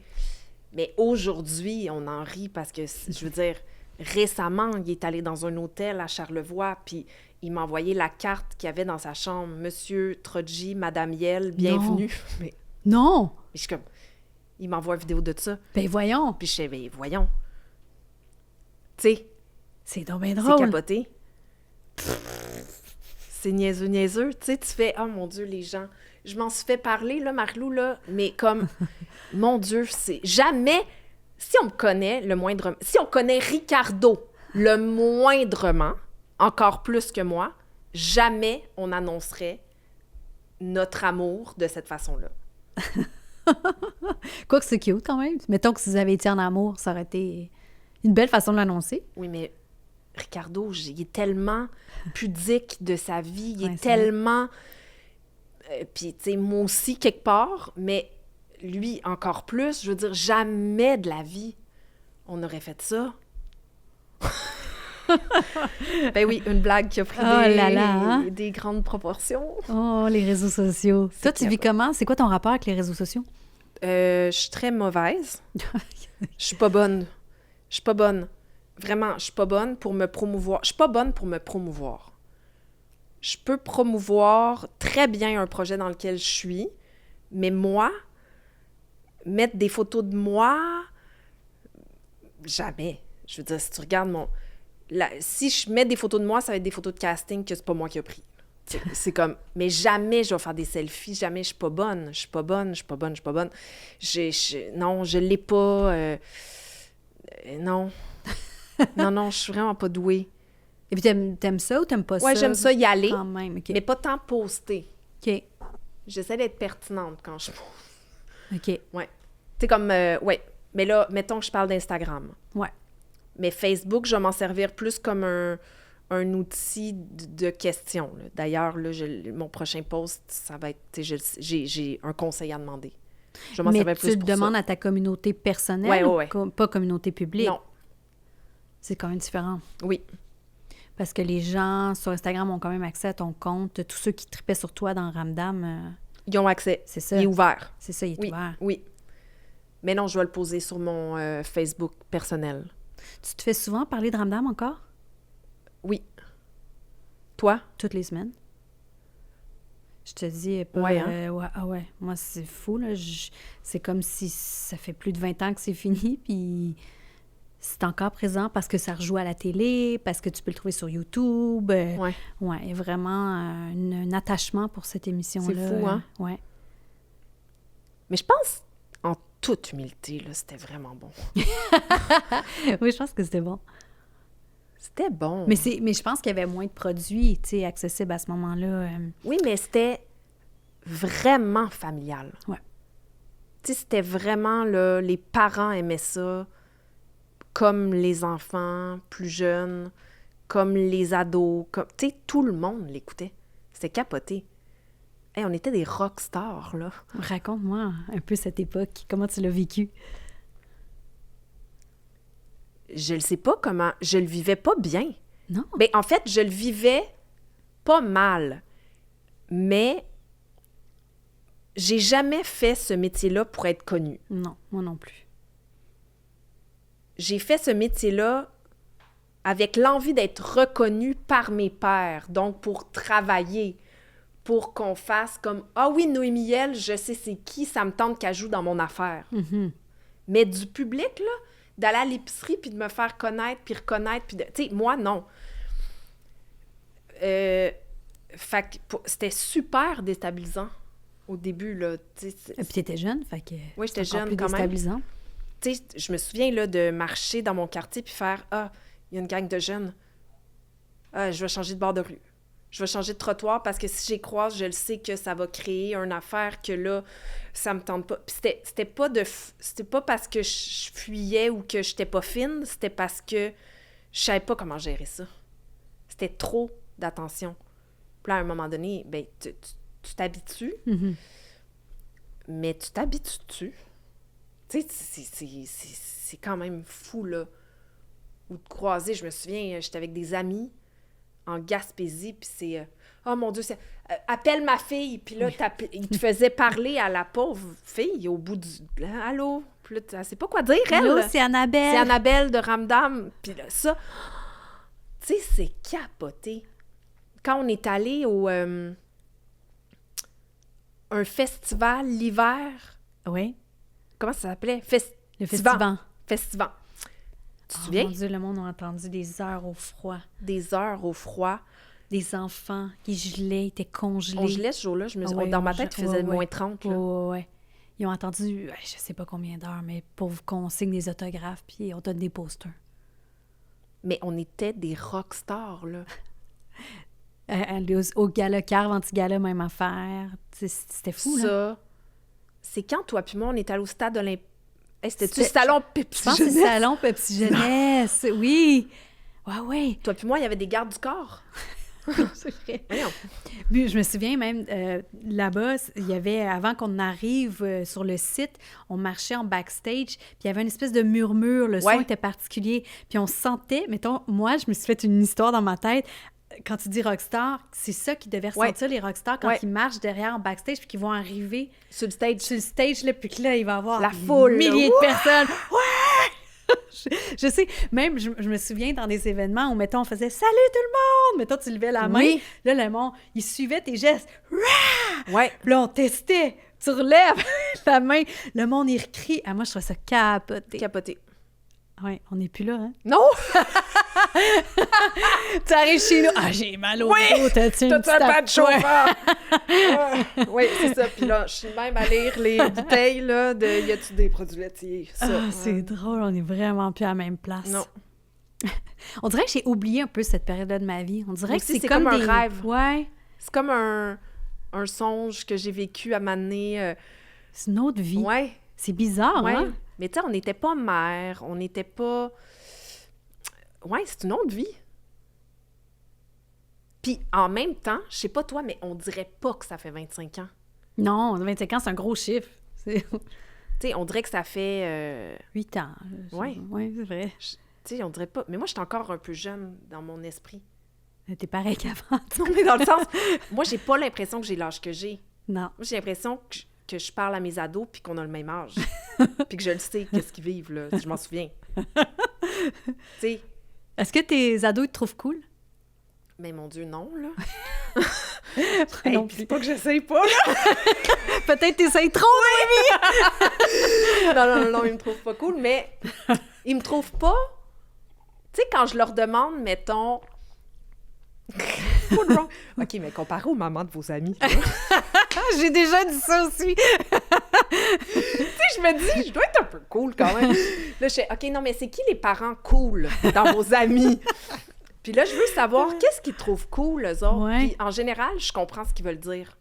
Mais aujourd'hui, on en rit parce que, je veux dire, récemment, il est allé dans un hôtel à Charlevoix, puis il m'a envoyé la carte qu'il y avait dans sa chambre. Monsieur Troggi, Madame Yel, bienvenue. Mais Non! je suis comme... Il m'envoie une vidéo de ça. Ben voyons! Puis je sais, ben voyons. Tu sais, C'est donc bien c'est drôle. capoté. C'est niaiseux. Tu sais, tu fais, oh mon Dieu, les gens. Je m'en suis fait parler, là, Marie-Lou, là, mais comme, mon Dieu, c'est jamais. Si on me connaît le moindre. Si on connaît Ricardo le moindrement, encore plus que moi, jamais on annoncerait notre amour de cette façon-là. Quoique c'est cute quand même. Mettons que si vous avez été en amour, ça aurait été une belle façon de l'annoncer. Oui, mais Ricardo, il est tellement pudique de sa vie, il Ouais, est c'est vrai. tellement... Puis, tu sais, moi aussi, quelque part, mais lui, encore plus, je veux dire, jamais de la vie, on aurait fait ça. Ben oui, une blague qui a pris Oh là là, hein? des grandes proportions. Oh, les réseaux sociaux. Toi, tu vis capoté. comment? C'est quoi ton rapport avec les réseaux sociaux? Je suis très mauvaise. Je suis pas bonne. Je suis pas bonne. Vraiment, je suis pas bonne pour me promouvoir. Je suis pas bonne pour me promouvoir. Je peux promouvoir très bien un projet dans lequel je suis, mais moi, mettre des photos de moi, jamais. Je veux dire, si tu regardes si je mets des photos de moi, ça va être des photos de casting que c'est pas moi qui ai pris. C'est comme... Mais jamais je vais faire des selfies, jamais je suis pas bonne. Je suis pas bonne. Non, je l'ai pas. Non. Non, je suis vraiment pas douée. Et puis, t'aimes ça ou t'aimes pas ça? Ouais, j'aime ça y aller, Quand même, OK. mais pas tant poster. OK. J'essaie d'être pertinente quand je pose. OK. Ouais. Tu sais, comme... ouais. Mais là, mettons que je parle d'Instagram. Ouais. Mais Facebook, je vais m'en servir plus comme un outil de questions. Là. D'ailleurs, là, mon prochain post, ça va être... tu sais, j'ai un conseil à demander. Je vais m'en Mais servir tu plus le pour demandes ça. à ta communauté personnelle Ouais, ou ouais. pas communauté publique? Non. C'est quand même différent. Oui. Parce que les gens sur Instagram ont quand même accès à ton compte. Tous ceux qui tripaient sur toi dans Ramdam, Ils ont accès. c'est ça. Il est ouvert. C'est ça, il est Oui, ouvert. oui. Mais non, je vais le poser sur mon Facebook personnel. Tu te fais souvent parler de Ramdam encore? Oui. Toi? Toutes les semaines? Je te dis pas... Ouais, hein? ouais, ah ouais, moi, c'est fou, là. C'est comme si ça fait plus de 20 ans que c'est fini, puis c'est encore présent parce que ça rejoue à la télé, parce que tu peux le trouver sur YouTube. Ouais. Ouais, il y a vraiment un attachement pour cette émission-là. C'est fou, hein? Ouais. Mais je pense, en toute humilité, là, c'était vraiment bon. Oui, je pense que c'était bon. C'était bon. Mais je pense qu'il y avait moins de produits, tu sais, accessibles à ce moment-là. Oui, mais c'était vraiment familial. Ouais. Tu sais, c'était vraiment, là, les parents aimaient ça, comme les enfants plus jeunes, comme les ados, comme... Tu sais, tout le monde l'écoutait. C'était capoté. Hey, on était des rockstars, là. Raconte-moi un peu cette époque. Comment tu l'as vécu? Je ne sais pas comment... Je le vivais pas bien. Non? Ben, en fait, je le vivais pas mal. Mais j'ai jamais fait ce métier-là pour être connue. Non, moi non plus. J'ai fait ce métier-là avec l'envie d'être reconnue par mes pairs, donc pour travailler, pour qu'on fasse comme « Ah oui, Noémie Hiel, je sais c'est qui, ça me tente qu'elle joue dans mon affaire. Mais du public, là, d'aller à l'épicerie puis de me faire connaître puis reconnaître, puis de... Tu sais, moi, non. Fait que c'était super déstabilisant au début, là. Et puis t'étais jeune, fait que... Oui, j'étais c'est encore jeune plus quand même. déstabilisant. Tu sais, je me souviens, là, de marcher dans mon quartier puis faire « Ah, il y a une gang de jeunes. Ah, je vais changer de bord de rue. Je vais changer de trottoir parce que si j'y croise, je le sais que ça va créer une affaire que là, ça me tente pas. » Puis c'était pas parce que je fuyais ou que j'étais pas fine, c'était parce que je savais pas comment gérer ça. C'était trop d'attention. Puis là, à un moment donné, ben, tu t'habitues, mais tu t'habitues-tu? Tu sais, c'est quand même fou, là. Ou de croiser, je me souviens, j'étais avec des amis en Gaspésie, puis c'est... oh mon Dieu, c'est... appelle ma fille! Puis là, il te faisait parler à la pauvre fille au bout du... Allô? Puis là, elle sait pas quoi dire, elle! Allô, c'est Annabelle! C'est Annabelle de Ramdam! Puis là, ça... Tu sais, c'est capoté. Quand on est allé au... un festival l'hiver... Oui. Comment ça s'appelait? Le festival. Festival. Tu te Oh souviens? mon Dieu, le monde a entendu des heures au froid. Des heures au froid. Des enfants qui gelaient, étaient congelés. On gelait ce jour-là. Dans ma tête, il faisait moins 30. Là. Ouais. Ils ont entendu, je sais pas combien d'heures, mais pour qu'on signe des autographes, puis on donne des posters. Mais on était des rockstars, là. Au gala Carve, anti-gala, même affaire. C'était fou, là. Ça, c'est quand toi puis moi, on est allé au stade olympique. C'était-tu Salon Pepsi Je pense que c'est Salon Pepsi Jeunesse, oui. Ouais. Toi puis moi, il y avait des gardes du corps. C'est vrai. Voyons. Puis, je me souviens même, là-bas, il y avait, avant qu'on arrive sur le site, on marchait en backstage, puis il y avait une espèce de murmure, le son était particulier, puis on se sentait, mettons, moi, je me suis fait une histoire dans ma tête. Quand tu dis rockstar, c'est ça qu'ils devaient ressentir, les rockstars, quand ils marchent derrière en backstage, puis qu'ils vont arriver sur le stage, là, puis que là, il va y avoir la foule, milliers de personnes. Ouais! je sais, même, je me souviens dans des événements où, mettons, on faisait « Salut tout le monde! » Mettons, tu levais la main, là, le monde, il suivait tes gestes. Ouais. Puis là, on testait. Tu relèves la main, le monde, il recrie. Ah, moi, je trouve ça capoté. Oui, on n'est plus là, hein? Non! Tu arrives chez nous. Ah, j'ai mal au dos. T'as-tu un pas de chauffeur? Oui, c'est ça. Puis là, je suis même à lire les bouteilles, là, de « Y a-tu des produits laitiers? » C'est drôle, on est vraiment plus à la même place. Non. On dirait que j'ai oublié un peu cette période-là de ma vie. On dirait que c'est comme un des... rêve. Ouais. C'est comme un songe que j'ai vécu à m'amener. C'est une autre vie. Ouais. C'est bizarre, hein? Mais tu sais, on n'était pas mère, on n'était pas... Ouais, c'est une autre vie. Puis en même temps, je sais pas toi, mais on dirait pas que ça fait 25 ans. Non, 25 ans, c'est un gros chiffre. Tu sais, on dirait que ça fait... 8 ans. Oui. Oui, c'est vrai. Tu sais, on dirait pas... Mais moi, je suis encore un peu jeune dans mon esprit. T'es pareil qu'avant. Non, mais dans le sens... Moi, j'ai pas l'impression que j'ai l'âge que j'ai. Non. Moi, j'ai l'impression que je parle à mes ados puis qu'on a le même âge. Puis que je le sais, qu'est-ce qu'ils vivent, là. Je m'en souviens. Tu sais... Est-ce que tes ados ils te trouvent cool? Mais mon Dieu, non, là. Non plus. C'est pas que j'essaye pas, là. Peut-être t'essayes trop, Non, ils me trouvent pas cool, mais ils me trouvent pas... Tu sais, quand je leur demande, mettons... OK, mais comparé aux mamans de vos amis. J'ai déjà dit ça aussi. Tu sais, je me dis, je dois être un peu cool quand même. Là, je fais, OK, non, mais c'est qui les parents cool dans vos amis? Puis là, je veux savoir qu'est-ce qu'ils trouvent cool, eux autres. Ouais. Puis en général, je comprends ce qu'ils veulent dire.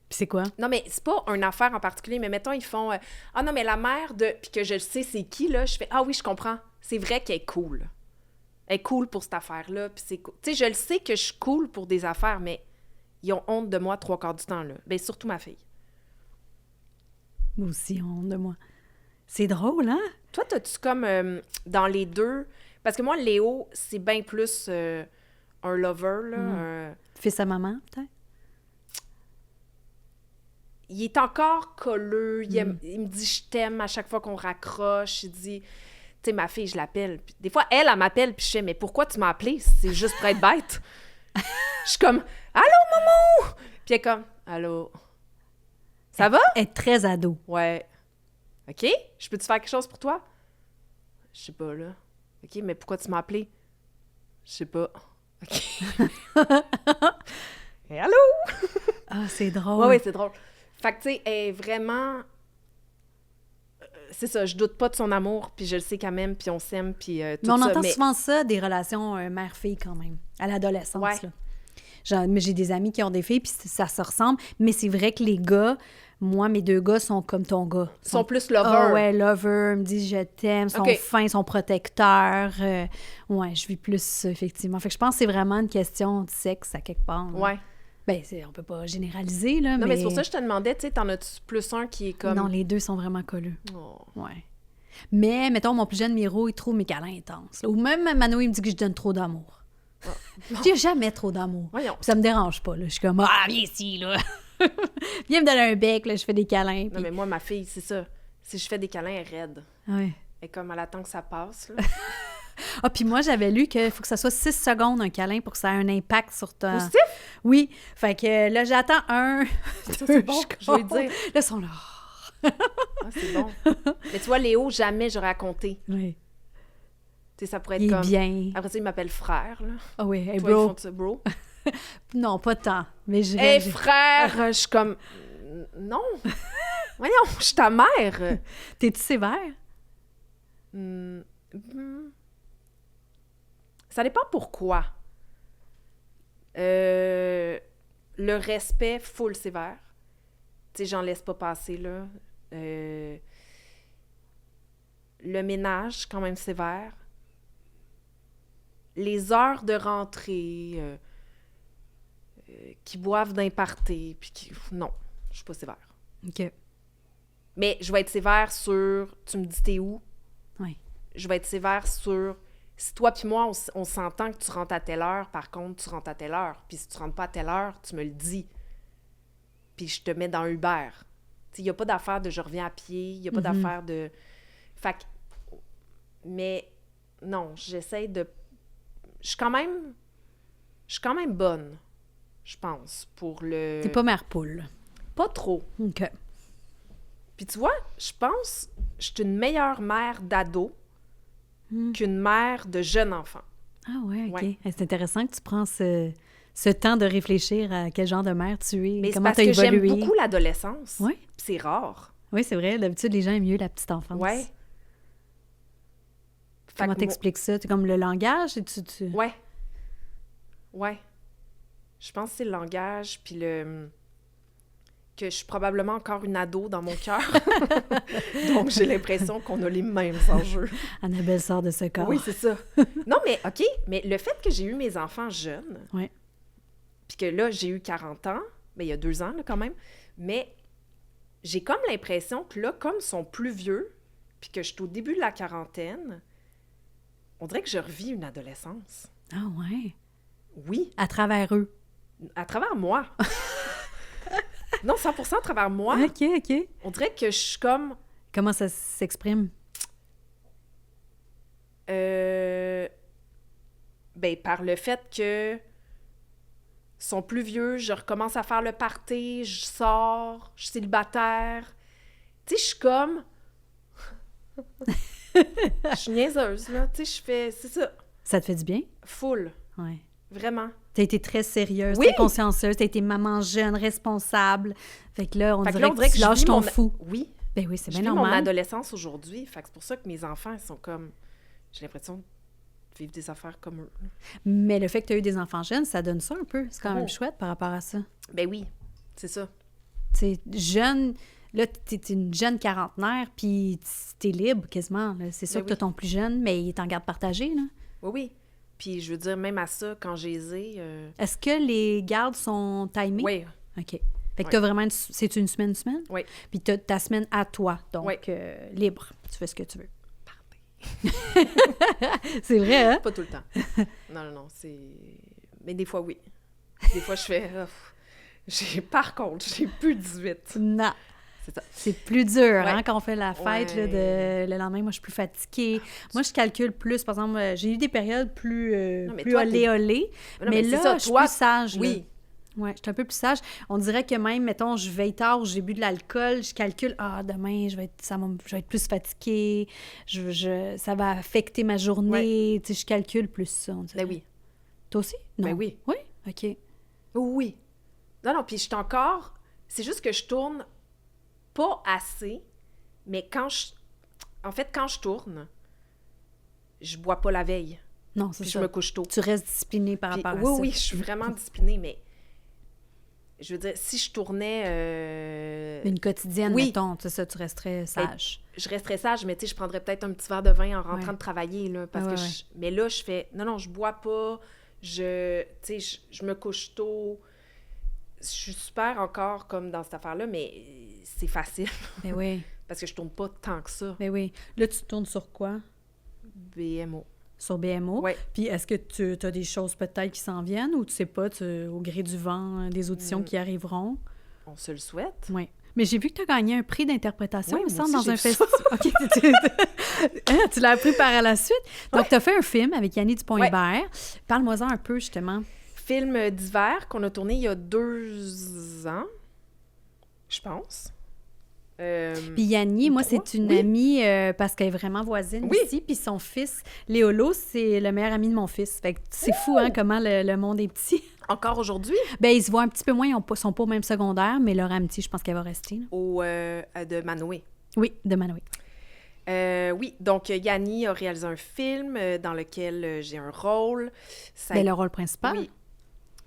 Puis c'est quoi? Non, mais c'est pas une affaire en particulier, mais mettons, ils font ah non, mais la mère de. Puis que je sais c'est qui, là, je fais ah oui, je comprends. C'est vrai qu'elle est cool. Elle est cool pour cette affaire-là. Puis c'est cool. Tu sais, je le sais que je suis cool pour des affaires, mais ils ont honte de moi 3/4 du temps, là. Bien, surtout ma fille. Moi aussi, honte de moi. C'est drôle, hein? Toi, t'as-tu comme dans les deux. Parce que moi, Léo, c'est bien plus un lover, là. Fils à maman, peut-être? il est encore colleux. Il me dit « je t'aime » à chaque fois qu'on raccroche. Il dit... Tu sais, ma fille, je l'appelle. Puis des fois, elle m'appelle, puis je fais « mais pourquoi tu m'as appelé? C'est juste pour être bête. » Je suis comme « allô, maman? » Puis elle est comme « allô? Ça va? » Elle est très ado. Ouais. « OK? Je peux-tu faire quelque chose pour toi? » Je sais pas, là. « OK, mais pourquoi tu m'as appelé? » Je sais pas. « OK. » Et allô? Ah, c'est drôle. Oui, c'est drôle. Fait que, tu sais, elle est vraiment... c'est ça, je doute pas de son amour, puis je le sais quand même, puis on s'aime, puis tout mais on ça. entend souvent ça, des relations mère-fille quand même, à l'adolescence. Ouais. Là. Genre, mais j'ai des amis qui ont des filles, puis ça se ressemble. Mais c'est vrai que les gars, moi, mes 2 gars sont comme ton gars. Ils sont plus lover. Ah ouais, lover, me disent je t'aime, sont OK. fins, sont protecteurs. Ouais, je vis plus ça, effectivement. Fait que je pense que c'est vraiment une question de sexe à quelque part. Là. Ouais. Ben, on peut pas généraliser, là, Non, mais c'est pour ça que je te demandais, tu sais, t'en as-tu plus un qui est comme... Non, les 2 sont vraiment colleux. Oh. Ouais. Mais, mettons, mon plus jeune Miro, il trouve mes câlins intenses. Là. Ou même Mano, il me dit que je donne trop d'amour. Je dis jamais trop d'amour. Voyons. Puis ça me dérange pas, là. Je suis comme, ah, viens ici, là. Viens me donner un bec, là, je fais des câlins. Non, Puis... mais moi, ma fille, c'est ça. Si je fais des câlins, elle est raide. Ouais. Elle est comme, elle attend que ça passe, là. Ah, puis moi, j'avais lu qu'il faut que ça soit 6 secondes, un câlin, pour que ça ait un impact sur ta... Positif? Oui. Fait que là, j'attends un... Ça, c'est bon, je vais lui dire. Là, ils sont là. Ah, c'est bon. Mais tu vois, Léo, jamais j'aurais à compter. Oui. Tu sais, ça pourrait être Il est comme... bien. Après ça, il m'appelle frère, là. Ah oui, hey, Toi, ils bro. font ça, bro. Non, pas tant. Mais je... Hey, frère! Je suis comme... Non! Voyons, je suis ta mère! T'es-tu sévère? Ça dépend pourquoi. Le respect full sévère. Tu sais, j'en laisse pas passer, là. Le ménage, quand même sévère. Les heures de rentrée, qui boivent d'un party, puis qui... Non, je suis pas sévère. OK. Mais je vais être sévère sur... Tu me dis t'es où? Oui. Je vais être sévère sur... Si toi puis moi, on s'entend que tu rentres à telle heure, par contre, tu rentres à telle heure. Puis si tu rentres pas à telle heure, tu me le dis. Puis je te mets dans Uber. Tu sais, il n'y a pas d'affaire de je reviens à pied, il n'y a pas d'affaire de... Fait que... Mais non, j'essaie de... Je suis quand même bonne, je pense, pour le... T'es pas mère poule. Pas trop. OK. Puis tu vois, je pense que je suis une meilleure mère d'ado qu'une mère de jeune enfant. Ah ouais, OK. Ouais. C'est intéressant que tu prends ce temps de réfléchir à quel genre de mère tu es, Mais c'est comment parce t'as que j'aime évolué. beaucoup l'adolescence. Oui. Puis c'est rare. Oui, c'est vrai. D'habitude, les gens aiment mieux la petite enfance. Ouais. Comment Fait que t'expliques ça? C'est comme le langage? Ouais. Ouais. Je pense que c'est le langage, puis que je suis probablement encore une ado dans mon cœur. Donc, j'ai l'impression qu'on a les mêmes enjeux. Annabelle sort de ce corps. Oui, c'est ça. Non, mais OK, mais le fait que j'ai eu mes enfants jeunes, Ouais. puis que là, j'ai eu 40 ans, mais il y a 2 ans, là, quand même, mais j'ai comme l'impression que là, comme ils sont plus vieux, puis que je suis au début de la quarantaine, on dirait que je revis une adolescence. Ah ouais. Oui, À travers eux. à travers moi. Non, 100% à travers moi. OK, OK. On dirait que je suis comme... Comment ça s'exprime? Ben, par le fait que sont plus vieux, je recommence à faire le party, je sors, je suis célibataire. Tu sais, je suis comme... Je suis niaiseuse, là. Tu sais, je fais... C'est ça. Ça te fait du bien? Full. Ouais. Vraiment. T'as été très sérieuse, Oui! très consciencieuse. T'as été maman jeune, responsable. Fait que là, on Fait que dirait là, que tu je lâches vis ton mon... fou. Oui. Ben oui, c'est Je bien vis mon normal. adolescence aujourd'hui. Fait que c'est pour ça que mes enfants, ils sont comme... J'ai l'impression de vivre des affaires comme eux. Mais le fait que tu as eu des enfants jeunes, ça donne ça un peu. C'est quand même Oh. chouette par rapport à ça. Ben oui, c'est ça. Tu sais, jeune, là, t'es une jeune quarantenaire, puis t'es libre quasiment. Là. C'est sûr Ben que t'as oui. ton plus jeune, mais il est en garde partagée. Là. Oui, oui. Puis je veux dire, même à ça, quand j'ai les ai... Est-ce que les gardes sont timées? Oui, OK. Fait que Ouais. t'as vraiment c'est une semaine? oui. Puis t'as ta semaine à toi, donc Ouais. libre. Tu fais ce que tu veux. C'est vrai, hein? Pas tout le temps. Non, c'est... Mais des fois, oui. Des fois, je fais... Par contre, j'ai plus 18. Non. C'est ça. C'est plus dur, Ouais. hein, quand on fait la fête, là, le lendemain. Moi, je suis plus fatiguée. Moi, je calcule plus. Par exemple, j'ai eu des périodes plus mais plus toi, olé-olé. Non, Mais c'est là, ça, je suis toi, plus sage. Oui. Oui, je suis un peu plus sage. On dirait que même, mettons, je veille tard, j'ai bu de l'alcool, je calcule, demain, je vais être plus fatiguée, ça va affecter ma journée. Tu sais, je calcule plus ça, on dirait. Ben oui. Toi aussi? Non. Ben oui. Oui? OK. Oui. Non, puis je suis encore... C'est juste que je tourne pas assez, mais quand je tourne, je bois pas la veille. Non, c'est Puis ça. je me couche tôt. Tu restes disciplinée par Puis, rapport à ça. oui, je suis vraiment disciplinée, mais je veux dire, si je tournais... Une quotidienne, Oui. mettons, c'est ça, tu resterais sage. Je resterais sage, mais tu sais, je prendrais peut-être un petit verre de vin en rentrant Ouais. de travailler, là, parce Ouais, que ouais. Mais là, je fais... Non, je bois pas, tu sais, je me couche tôt. Je suis super encore comme dans cette affaire-là, mais c'est facile, Ben oui, parce que je tourne pas tant que ça. ben oui. Là, tu tournes sur quoi? BMO. Sur BMO. Ouais. Puis est-ce que tu as des choses peut-être qui s'en viennent ou tu sais pas, au gré du vent, des auditions qui arriveront? On se le souhaite. Oui. Mais j'ai vu que tu as gagné un prix d'interprétation, Oui, il me moi semble, aussi, dans un j'ai vu ça. festival. OK, tu l'as appris par la suite. Donc, tu as fait un film avec Yanni Dupont-Hébert. Parle-moi-en un peu, justement. Film d'hiver qu'on a tourné il y a 2 ans, je pense. Puis Yanni, moi, 3? c'est une Oui. amie parce qu'elle est vraiment voisine Oui. ici. Puis son fils, Léolo, c'est le meilleur ami de mon fils. Fait que c'est fou, hein, comment le monde est petit. Encore aujourd'hui, Ben ils se voient un petit peu moins, ils sont pas au même secondaire, mais leur amitié, je pense qu'elle va rester. Là. de Manoé. Oui, de Manoé. Oui, donc Yanni a réalisé un film dans lequel j'ai un rôle. Ça a Ben, le rôle principal. Oui.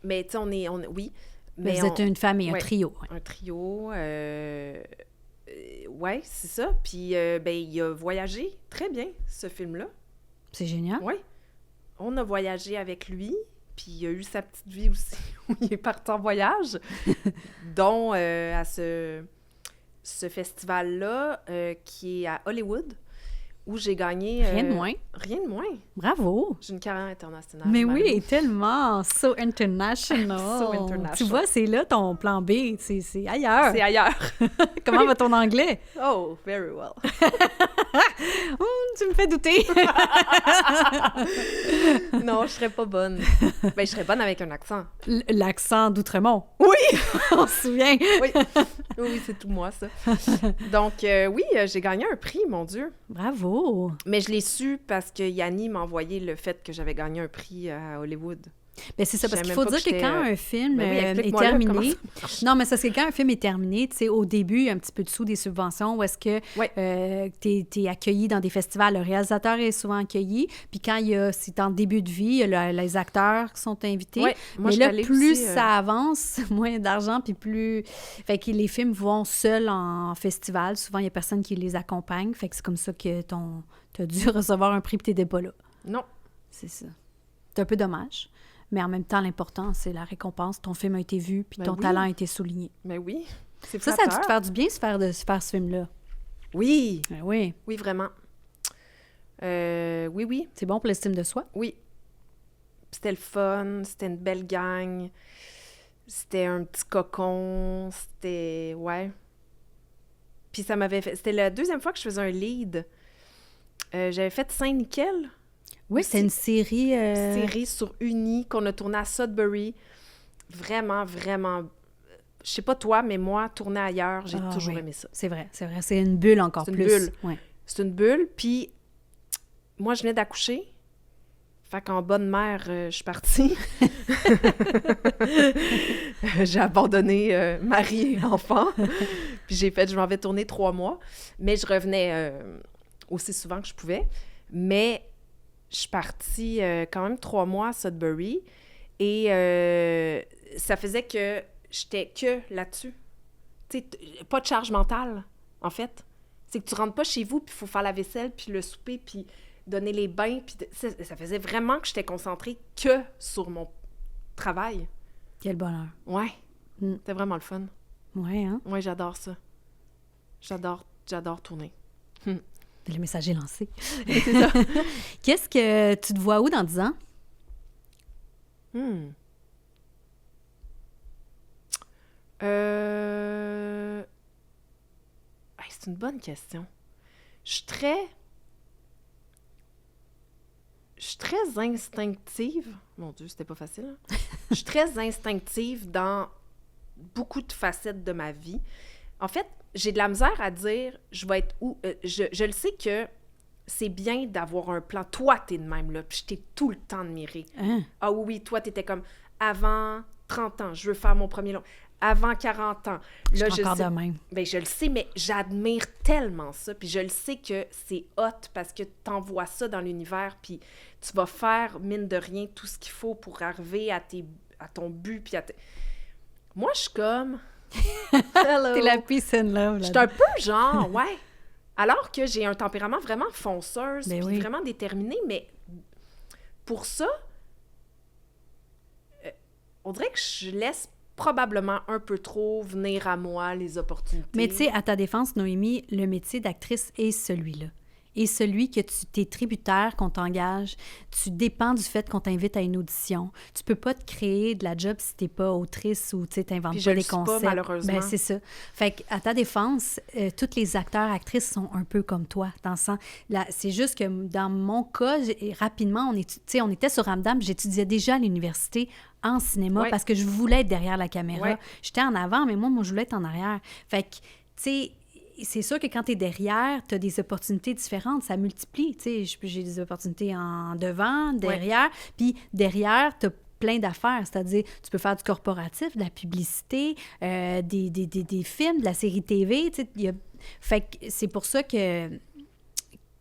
Mais tu sais, oui. Mais Vous êtes une famille, un ouais. trio. Ouais. Un trio. Ouais, c'est ça. Puis, ben, il a voyagé très bien, ce film-là. C'est génial. Oui. On a voyagé avec lui, puis il a eu sa petite vie aussi, où il est parti en voyage, dont à ce festival-là, qui est à Hollywood, où j'ai gagné... Rien de moins. Rien de moins. Bravo. J'ai une carrière internationale. Mais Marie-Lou. oui, tellement. So international. So international. Tu vois, c'est là ton plan B. C'est ailleurs. C'est ailleurs. Comment va ton anglais? Oh, very well. Tu me fais douter. Non, je serais pas bonne. Ben, je serais bonne avec un accent. L'accent d'Outremont. Oui! On se souvient. Oui, oui, c'est tout moi, ça. Donc, oui, j'ai gagné un prix, mon Dieu. Bravo. Mais je l'ai su parce que Yanni m'a envoyé le fait que j'avais gagné un prix à Hollywood. Ben c'est ça, Je parce qu'il savais faut même dire pas que que quand j'étais, un film Ben oui, est explique-moi là, comment terminé... ça marche. Non, mais ça, c'est quand un film est terminé, tu sais, au début, il y a un petit peu de sous des subventions où est-ce que Ouais. t'es accueilli dans des festivals. Le réalisateur est souvent accueilli. Puis quand c'est en début de vie, il y a les acteurs qui sont invités. Ouais, moi, mais je là, suis allée plus aussi, ça avance, moins d'argent, puis plus... Fait que les films vont seuls en festival. Souvent, il n'y a personne qui les accompagne. Fait que c'est comme ça que t'as dû recevoir un prix puis t'étais pas là. Non. C'est ça. C'est un peu dommage. Mais en même temps, l'important, c'est la récompense. Ton film a été vu, puis Ben ton oui. talent a été souligné. Mais oui, c'est Ça a dû te flatteur. faire du bien de se faire ce film-là. Oui, Ben oui. oui, vraiment. Oui, C'est bon pour l'estime de soi. oui. C'était le fun, c'était une belle gang, c'était un petit cocon, c'était... Ouais. Puis ça m'avait fait... C'était la deuxième fois que je faisais un lead. J'avais fait Saint-Nickel, Oui, c'est une série... série sur Uni qu'on a tournée à Sudbury. Vraiment, vraiment... Je sais pas toi, mais moi, tourner ailleurs, j'ai Ah, toujours oui. aimé ça. C'est vrai, c'est vrai. C'est une bulle encore C'est une plus. bulle. Ouais. C'est une bulle, puis moi, je venais d'accoucher. Fait qu'en bonne mère, je suis partie. J'ai abandonné mari et enfant. Puis j'ai fait, je m'en vais tourner 3 mois. Mais je revenais aussi souvent que je pouvais. Mais je suis partie quand même 3 mois à Sudbury. Et ça faisait que j'étais que là-dessus. Tu sais, pas de charge mentale, en fait. C'est que tu rentres pas chez vous, puis il faut faire la vaisselle, puis le souper, puis donner les bains. Puis ça faisait vraiment que j'étais concentrée que sur mon travail. Quel bonheur. Ouais. Mm. C'était vraiment le fun. Ouais, hein? Ouais, j'adore ça. J'adore tourner. Le message est lancé. C'est ça. Qu'est-ce que tu te vois où dans 10 ans? C'est une bonne question. Je suis très instinctive. Mon Dieu, c'était pas facile. Hein? Je suis très instinctive dans beaucoup de facettes de ma vie. En fait, j'ai de la misère à dire je vais être où. Je le sais que c'est bien d'avoir un plan. Toi, t'es de même, là. Puis je t'ai tout le temps admiré. Hein? Ah oui, toi, t'étais comme avant 30 ans, je veux faire mon premier long. Avant 40 ans. Je Là, suis encore sais, de même. ben, je le sais, mais j'admire tellement ça. Puis je le sais que c'est hot parce que t'envoies ça dans l'univers. Puis tu vas faire, mine de rien, tout ce qu'il faut pour arriver à ton but. Puis moi, je suis comme... Hello. T'es la peace and love. Je suis un peu genre, ouais. Alors que j'ai un tempérament vraiment fonceuse, Ben puis oui. vraiment déterminé, mais pour ça, on dirait que je laisse probablement un peu trop venir à moi les opportunités. Mais tu sais, à ta défense, Noémie, le métier d'actrice est celui-là. Et celui que tu t'es tributaire, qu'on t'engage, tu dépends du fait qu'on t'invite à une audition. Tu peux pas te créer de la job si t'es pas autrice ou tu t'inventes Puis pas je les le suis pas, concepts. malheureusement. Ben, c'est ça. Fait qu'à ta défense, tous les acteurs, actrices sont un peu comme toi, dans le sens... C'est juste que dans mon cas, rapidement, on était sur Ramdam, j'étudiais déjà à l'université en cinéma Ouais. parce que je voulais être derrière la caméra. Ouais. J'étais en avant, mais moi, je voulais être en arrière. Fait que, tu sais... C'est sûr que quand tu es derrière, tu as des opportunités différentes, ça multiplie. Tu sais, j'ai des opportunités en devant, derrière. Puis derrière, tu as plein d'affaires, c'est-à-dire tu peux faire du corporatif, de la publicité, des films, de la série TV. Tu sais, fait que c'est pour ça que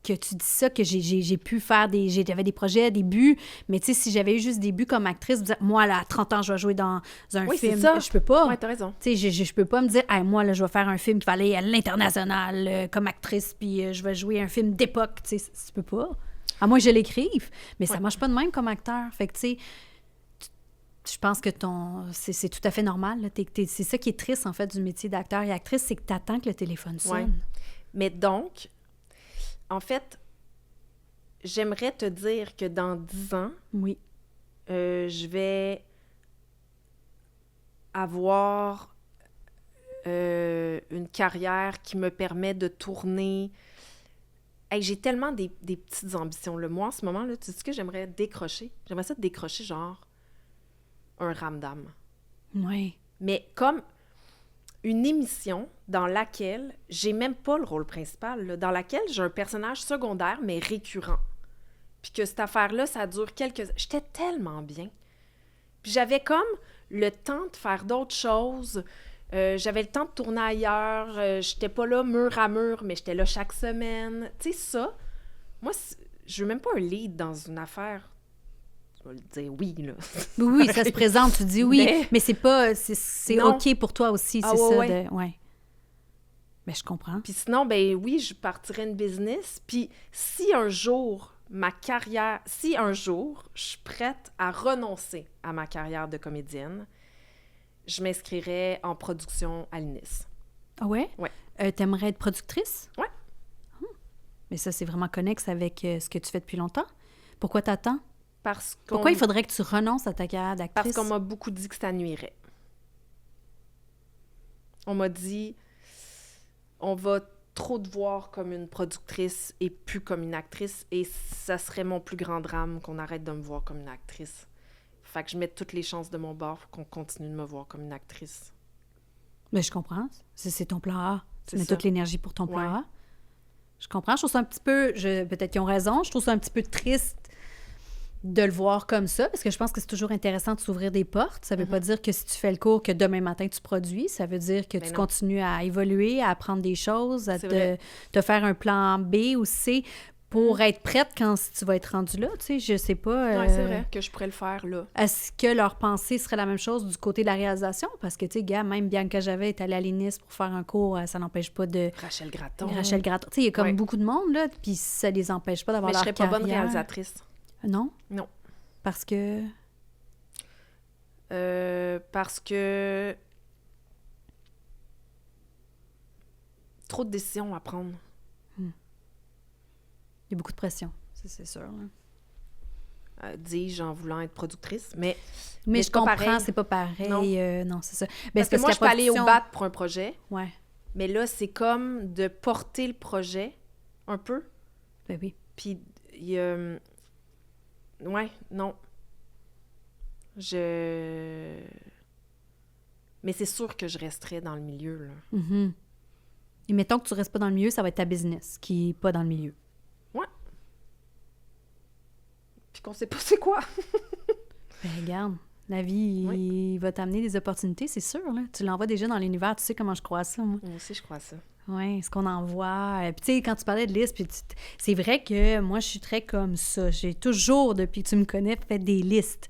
tu dis ça, que j'ai pu faire j'avais des projets, des buts, mais tu sais, si j'avais eu juste des buts comme actrice, moi, là, à 30 ans, je vais jouer dans un Oui, film, c'est ça. je peux pas. Ouais, t'as raison. Tu sais, je peux pas me dire, hey, moi, là, je vais faire un film qui va aller à l'international comme actrice, puis je vais jouer un film d'époque, tu sais, tu peux pas. À moins que je l'écrive, mais ça marche pas de même comme acteur. Fait que, tu sais, je pense que c'est tout à fait normal. Là. C'est ça qui est triste, en fait, du métier d'acteur et actrice, c'est que tu attends que le téléphone sonne. Ouais. Mais donc, en fait, j'aimerais te dire que dans 10 ans, Oui. je vais avoir une carrière qui me permet de tourner. Hey, j'ai tellement des petites ambitions. Là. Moi, en ce moment, là, tu sais ce que j'aimerais décrocher? J'aimerais ça décrocher, genre, un Ramdam. Oui. Mais comme une émission dans laquelle j'ai même pas le rôle principal, là, dans laquelle j'ai un personnage secondaire, mais récurrent. Puis que cette affaire-là, ça dure quelques... J'étais tellement bien. Puis j'avais comme le temps de faire d'autres choses. J'avais le temps de tourner ailleurs. J'étais pas là mur à mur, mais j'étais là chaque semaine. Tu sais, ça, moi, je veux même pas un lead dans une affaire. Je vais le dire oui, là. Oui, ça se présente, tu dis oui, mais c'est pas... C'est Non. OK pour toi aussi, c'est Ah, ça. ouais. Ouais. Mais je comprends. Puis sinon, ben oui, je partirais une business. Puis si un jour, je suis prête à renoncer à ma carrière de comédienne, je m'inscrirais en production à l'INIS. Ah ouais? Ouais. T'aimerais être productrice? Ouais. Mais ça, c'est vraiment connexe avec ce que tu fais depuis longtemps. Pourquoi t'attends? Pourquoi il faudrait que tu renonces à ta carrière d'actrice? Parce qu'on m'a beaucoup dit que ça nuirait. On m'a dit, on va trop te voir comme une productrice et plus comme une actrice, et ça serait mon plus grand drame qu'on arrête de me voir comme une actrice. Fait que je mets toutes les chances de mon bord pour qu'on continue de me voir comme une actrice. Mais je comprends. C'est ton plan A. Tu C'est mets ça. toute l'énergie pour ton plan Ouais. A. Je comprends. Je trouve ça un petit peu... Peut-être qu'ils ont raison. Je trouve ça un petit peu triste de le voir comme ça, parce que je pense que c'est toujours intéressant de s'ouvrir des portes. Ça veut pas dire que si tu fais le cours, que demain matin, tu produis. Ça veut dire que Ben tu non. continues à évoluer, à apprendre des choses, à C'est vrai. te faire un plan B ou C pour être prête quand tu vas être rendue là. Tu sais, je sais pas... Ouais, c'est vrai que je pourrais le faire, là. Est-ce que leur pensée serait la même chose du côté de la réalisation? Parce que, tu sais, gars, même Bianca Javet est allée à l'INIS pour faire un cours, ça n'empêche pas de... Rachel Gratton. Rachel Gratton. Tu sais, il y a comme Ouais. beaucoup de monde, là, puis ça les empêche pas d'avoir Mais je leur serais pas carrière. bonne réalisatrice. Non? Non. Parce que... Parce que... Trop de décisions à prendre. Il y a beaucoup de pression, ça, c'est sûr. Là. dis-je, en voulant être productrice. Mais Mais je c'est pas comprends, pareil. c'est pas pareil. Non. Non, c'est ça. Ben, Parce c'est que moi, la je peux aller au production- bat pour un projet, Ouais, mais là, c'est comme de porter le projet un peu. ben oui. Puis, il y a... Ouais, non. Mais c'est sûr que je resterais dans le milieu, là. Mhm. Et mettons que tu restes pas dans le milieu, ça va être ta business qui est pas dans le milieu. Puis qu'on sait pas c'est quoi. Ben regarde, la vie, il va t'amener des opportunités, c'est sûr, là. Tu l'envoies déjà dans l'univers, tu sais comment je crois ça, moi. Moi aussi, je crois ça. Oui, ce qu'on envoie. Puis tu sais, quand tu parlais de liste, c'est vrai que moi, je suis très comme ça. J'ai toujours, depuis que tu me connais, fait des listes.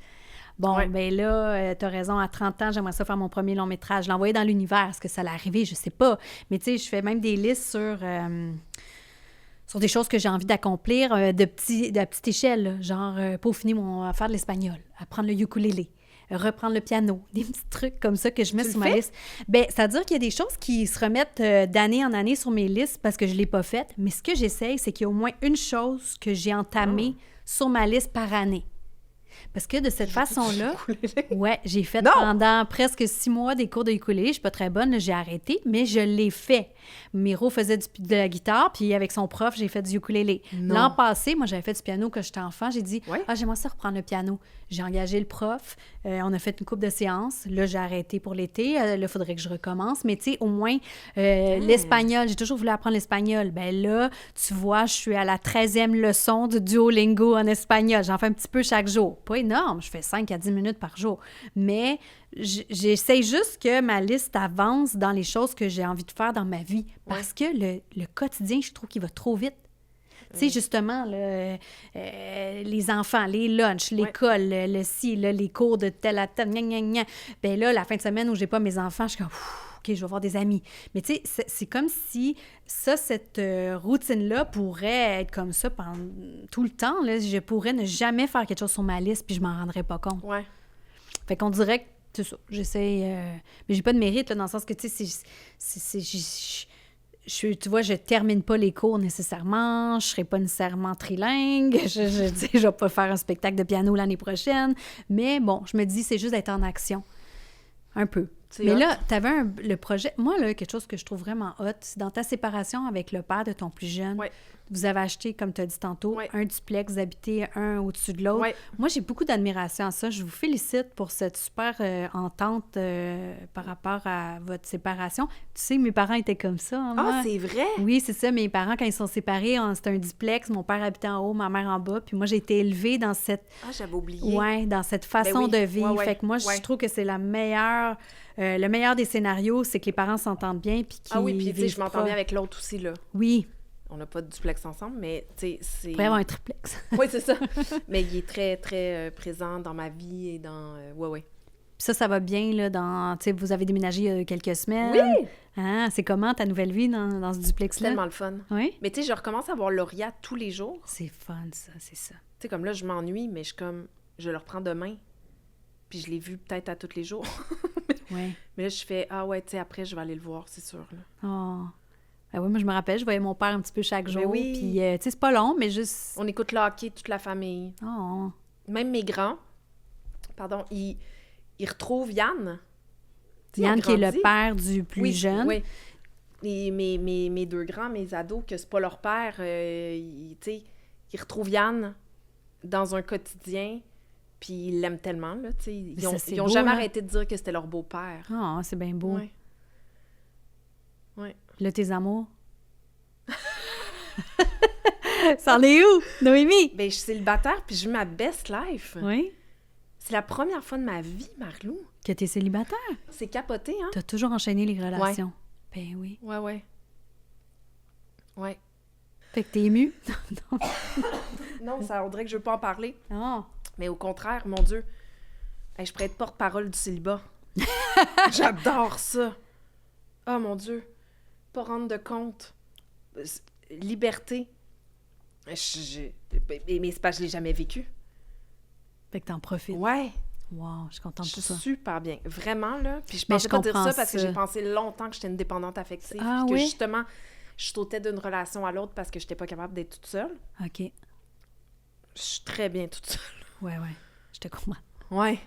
Bon, Ouais. ben là, t'as raison, à 30 ans, j'aimerais ça faire mon premier long métrage. Je l'envoyais dans l'univers. Est-ce que ça allait arriver? Je sais pas. Mais tu sais, je fais même des listes sur des choses que j'ai envie d'accomplir de petite échelle, là. Genre peaufiner faire de l'espagnol, apprendre le ukulélé, reprendre le piano, des petits trucs comme ça que je mets Tu sur le ma fais? liste. Bien, c'est-à-dire qu'il y a des choses qui se remettent d'année en année sur mes listes parce que je ne l'ai pas faite, mais ce que j'essaye, c'est qu'il y a au moins une chose que j'ai entamée sur ma liste par année. Parce que de cette façon-là, ouais, j'ai fait Non! pendant presque 6 mois des cours de ukulélé. Je suis pas très bonne, là, j'ai arrêté, mais je l'ai fait. Miro faisait de la guitare, puis avec son prof, j'ai fait du ukulélé. Non. L'an passé, moi, j'avais fait du piano quand j'étais enfant. J'ai dit, Ouais. j'aimerais ça reprendre le piano. J'ai engagé le prof. On a fait une couple de séances. Là, j'ai arrêté pour l'été. Là, il faudrait que je recommence. Mais tu sais, au moins, l'espagnol, j'ai toujours voulu apprendre l'espagnol. Ben là, tu vois, je suis à la 13e leçon du Duolingo en espagnol. J'en fais un petit peu chaque jour. Pas énorme, je fais 5 à 10 minutes par jour. Mais j'essaie juste que ma liste avance dans les choses que j'ai envie de faire dans ma vie. Parce que le quotidien, je trouve qu'il va trop vite. Tu sais, justement, les enfants, les lunchs, l'école, le ci, là, les cours de tel à tel, gna, gna, gna. Bien là, la fin de semaine où j'ai pas mes enfants, je suis comme, OK, je vais voir des amis. Mais tu sais, c'est comme si cette routine-là pourrait être comme ça pendant tout le temps. Là. Je pourrais ne jamais faire quelque chose sur ma liste puis je m'en rendrais pas compte. Ouais. Fait qu'on dirait que c'est ça. J'essaie... mais j'ai pas de mérite, là, dans le sens que, tu sais, tu vois, je termine pas les cours nécessairement, je serai pas nécessairement trilingue, je vais pas faire un spectacle de piano l'année prochaine, mais bon, je me dis, c'est juste d'être en action, un peu. C'est Mais hot. là, t'avais le projet... Moi, là, quelque chose que je trouve vraiment hot, c'est dans ta séparation avec le père de ton plus jeune, Ouais. vous avez acheté, comme tu as dit tantôt, Ouais. un duplex, vous habitez un au-dessus de l'autre. Ouais. Moi, j'ai beaucoup d'admiration à ça. Je vous félicite pour cette super entente par rapport à votre séparation. Tu sais, mes parents étaient comme ça. Hein, Ah, moi. c'est vrai? Oui, c'est ça. Mes parents, quand ils sont séparés, c'était un duplex. Mon père habitait en haut, ma mère en bas. Puis moi, j'ai été élevée dans cette, Ah, j'avais oublié. dans cette façon oui. de vivre. Ouais. Fait que moi, je trouve que c'est le meilleur des scénarios, c'est que les parents s'entendent bien puis qu'ils Ah oui, puis tu sais, vivent je m'entends proches. bien avec l'autre aussi, là. Oui, On n'a pas de duplex ensemble, mais tu sais, c'est... il pourrait y avoir un triplex. Oui, c'est ça. Mais il est très, très présent dans ma vie et dans... ouais. Puis ça va bien, là, tu sais, vous avez déménagé il y a quelques semaines. Oui! Ah, c'est comment ta nouvelle vie dans ce C'est duplex-là? tellement le fun. Oui? Mais tu sais, je recommence à voir Lauria tous les jours. C'est fun, ça, c'est ça. Tu sais, comme là, je m'ennuie, mais je suis comme... Je le reprends demain. Puis je l'ai vu peut-être à tous les jours. Oui. Mais là, je fais, ah ouais, tu sais, après, je vais aller le voir, c'est sûr, là. Oh. Ben oui, moi, je me rappelle, je voyais mon père un petit peu chaque jour. oui. Puis, tu sais, c'est pas long, mais juste... On écoute le hockey, toute la famille. Oh. Même mes grands, pardon, ils retrouvent Yann. Tu sais, ils ont Yann, qui est le grandi. père du plus Oui, jeune. Oui. Et mes deux grands, mes ados, que c'est pas leur père, tu sais, ils retrouvent Yann dans un quotidien, puis ils l'aiment tellement, là, tu sais. Mais Ils ont, ça, c'est ils ont beau, jamais là. arrêté de dire que c'était leur beau-père. Oh, c'est bien beau. Ouais. Ouais. Là, tes amours? C'en est où, Noémie? Ben, je suis célibataire, puis je vis ma best life. Oui? C'est la première fois de ma vie, Marlou. Que t'es célibataire? C'est capoté, hein? T'as toujours enchaîné les relations. Ben oui. Ouais. Ouais. Fait que t'es émue? Non, ça, on dirait que je veux pas en parler. Oh. Mais au contraire, mon Dieu, hey, je pourrais être porte-parole du célibat. J'adore ça. Oh mon Dieu. Pas rendre de compte. Liberté. Mais c'est parce que je l'ai jamais vécu. Fait que t'en profites. Ouais. Wow, je suis contente Je pour suis ça. super bien. Vraiment, là. Puis je Mais pensais je pas dire comprends ça parce que ça. j'ai pensé longtemps que j'étais une dépendante affective. Ah puis que oui? justement, je sautais d'une relation à l'autre parce que j'étais pas capable d'être toute seule. OK. Je suis très bien toute seule. Ouais, je te comprends. Ouais.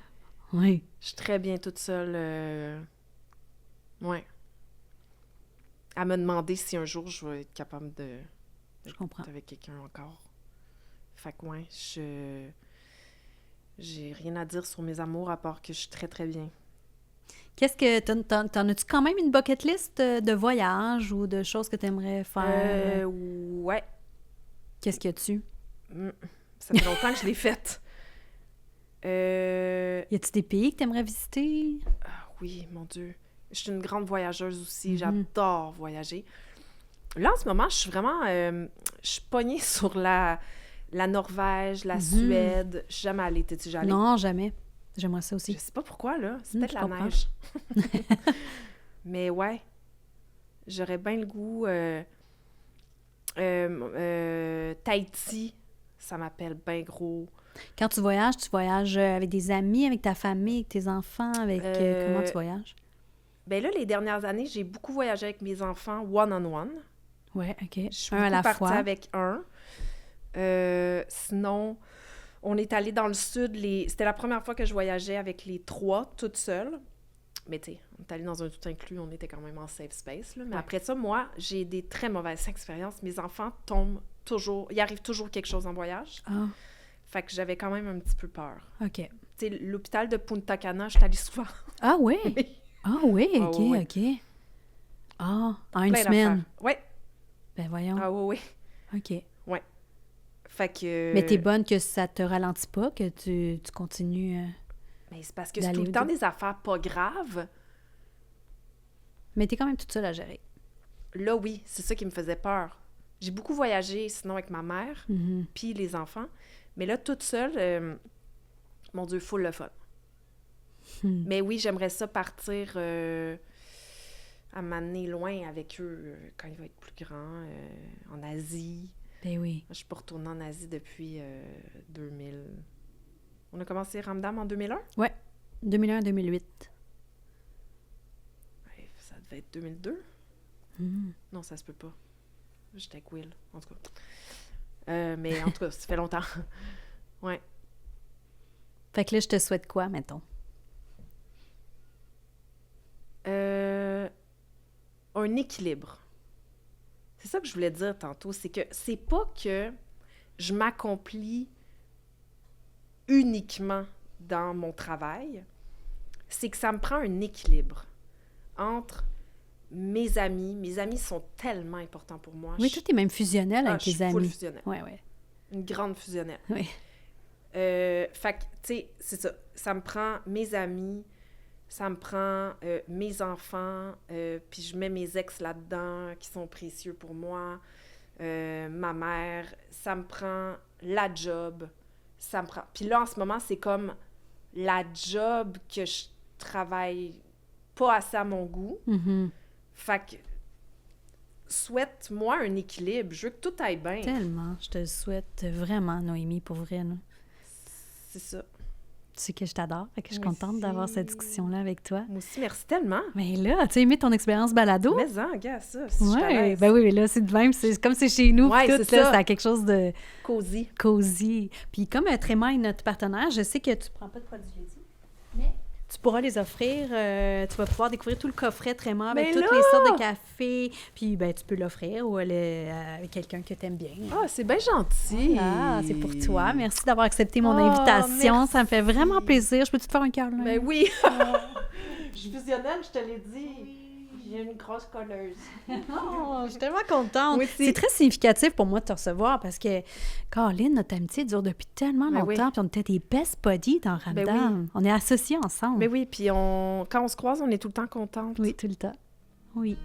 Oui. Je suis très bien toute seule. Ouais. À me demander si un jour je vais être capable de... Je comprends. avec quelqu'un encore. Fait que ouais, j'ai rien à dire sur mes amours à part que je suis très, très bien. Qu'est-ce que... T'en as-tu quand même une bucket list de voyages ou de choses que tu aimerais faire? Ouais. Qu'est-ce que tu... Ça fait longtemps que je l'ai faite. Y a-tu des pays que tu aimerais visiter? Oui, mon Dieu. Je suis une grande voyageuse aussi. Mhm. J'adore voyager. Là, en ce moment, je suis vraiment... je suis pognée sur la Norvège, la Suède. Je suis jamais allée. T'es-tu déjà allée? Non, jamais. J'aimerais ça aussi. Je sais pas pourquoi, là. C'est peut-être je la comprends. neige. Mais ouais, j'aurais bien le goût... Tahiti, ça m'appelle bien gros. Quand tu voyages avec des amis, avec ta famille, avec tes enfants, avec... comment tu voyages? Ben là, les dernières années, j'ai beaucoup voyagé avec mes enfants one-on-one. Ouais, OK. Je suis Un à beaucoup la partie fois. avec un. Sinon, on est allé dans le sud. C'était la première fois que je voyageais avec les 3, toute seule. Mais tu sais, on est allé dans un tout inclus, on était quand même en safe space. Là. Mais après ça, moi, j'ai des très mauvaises expériences. Mes enfants tombent toujours... Il arrive toujours quelque chose en voyage. Ah, Fait que j'avais quand même un petit peu peur. OK. Tu sais, l'hôpital de Punta Cana, je suis allée souvent. Ah oui? Oui. Ah oui, Ah, OK, oui. OK. Ah, en une Plein semaine? d'affaires. Oui. Ben voyons. Ah oui, oui. OK. Fait que... Mais t'es bonne que ça te ralentit pas, que tu continues... Mais c'est parce que c'est d'aller tout au le temps dé- des affaires pas graves. Mais t'es quand même toute seule à gérer. Là, oui, c'est ça qui me faisait peur. J'ai beaucoup voyagé, sinon avec ma mère, Mhm. puis les enfants. Mais là, toute seule, mon Dieu, full le fun. Hmm. Mais oui, j'aimerais ça partir à m'amener loin avec eux quand il va être plus grand, en Asie. Ben oui. Je suis pas retournée en Asie depuis 2000. On a commencé Ramdam en 2001? 2001-2008. Ouais, ça devait être 2002? Mhm. Non, ça se peut pas. J'étais avec Will, en tout cas. Mais en tout cas, ça fait longtemps. Ouais. Fait que là, je te souhaite quoi, mettons? Un équilibre. C'est ça que je voulais dire tantôt, c'est que c'est pas que je m'accomplis uniquement dans mon travail, c'est que ça me prend un équilibre entre mes amis. Mes amis sont tellement importants pour moi. Oui, toi, t'es même fusionnelle avec je tes suis full amis. fusionnelle. Ouais, ouais. Une grande fusionnelle. Oui. Fait que, tu sais, c'est ça. Ça me prend mes amis, ça me prend mes enfants, puis je mets mes ex là-dedans qui sont précieux pour moi, ma mère, ça me prend la job, ça me prend... Puis là, en ce moment, c'est comme la job que je travaille pas assez à mon goût. Mhm. Fait que, souhaite-moi un équilibre. Je veux que tout aille bien. Tellement. Je te le souhaite vraiment, Noémie, pour vrai. Là. C'est ça. Tu sais que je t'adore, fait que je suis Merci. contente d'avoir cette discussion-là avec toi. Moi aussi, merci tellement. Mais là, as-tu aimé ton expérience balado? Mais en, gars, ça, si je suis à Oui, l'aise. ben oui, mais là, c'est de même. C'est comme c'est chez nous, Ouais, puis tout, c'est là, ça. c'est quelque chose de Cosy. cosy. Puis comme Tréma est notre partenaire, je sais que tu prends pas de produits laitiers, mais tu pourras les offrir. Tu vas pouvoir découvrir tout le coffret Tréma avec Mais toutes là! les sortes de café. Puis ben, tu peux l'offrir ou avec quelqu'un que tu aimes bien. Ah, c'est bien gentil. Ah, c'est pour toi. Merci d'avoir accepté mon Oh, invitation. Ça me fait merci. vraiment plaisir. Je peux-tu te faire un cœur, là? Ben oui. Je suis fusionnelle, je te l'ai dit. J'ai une grosse colleuse. Oh, je suis tellement contente. Moi aussi. C'est très significatif pour moi de te recevoir parce que, Caroline, notre amitié dure depuis tellement Ben longtemps, oui. puis on était des best buddies dans Ramdam. Ben oui. On est associés ensemble. Mais oui, puis quand on se croise, on est tout le temps contente. Oui, tout le temps. Oui.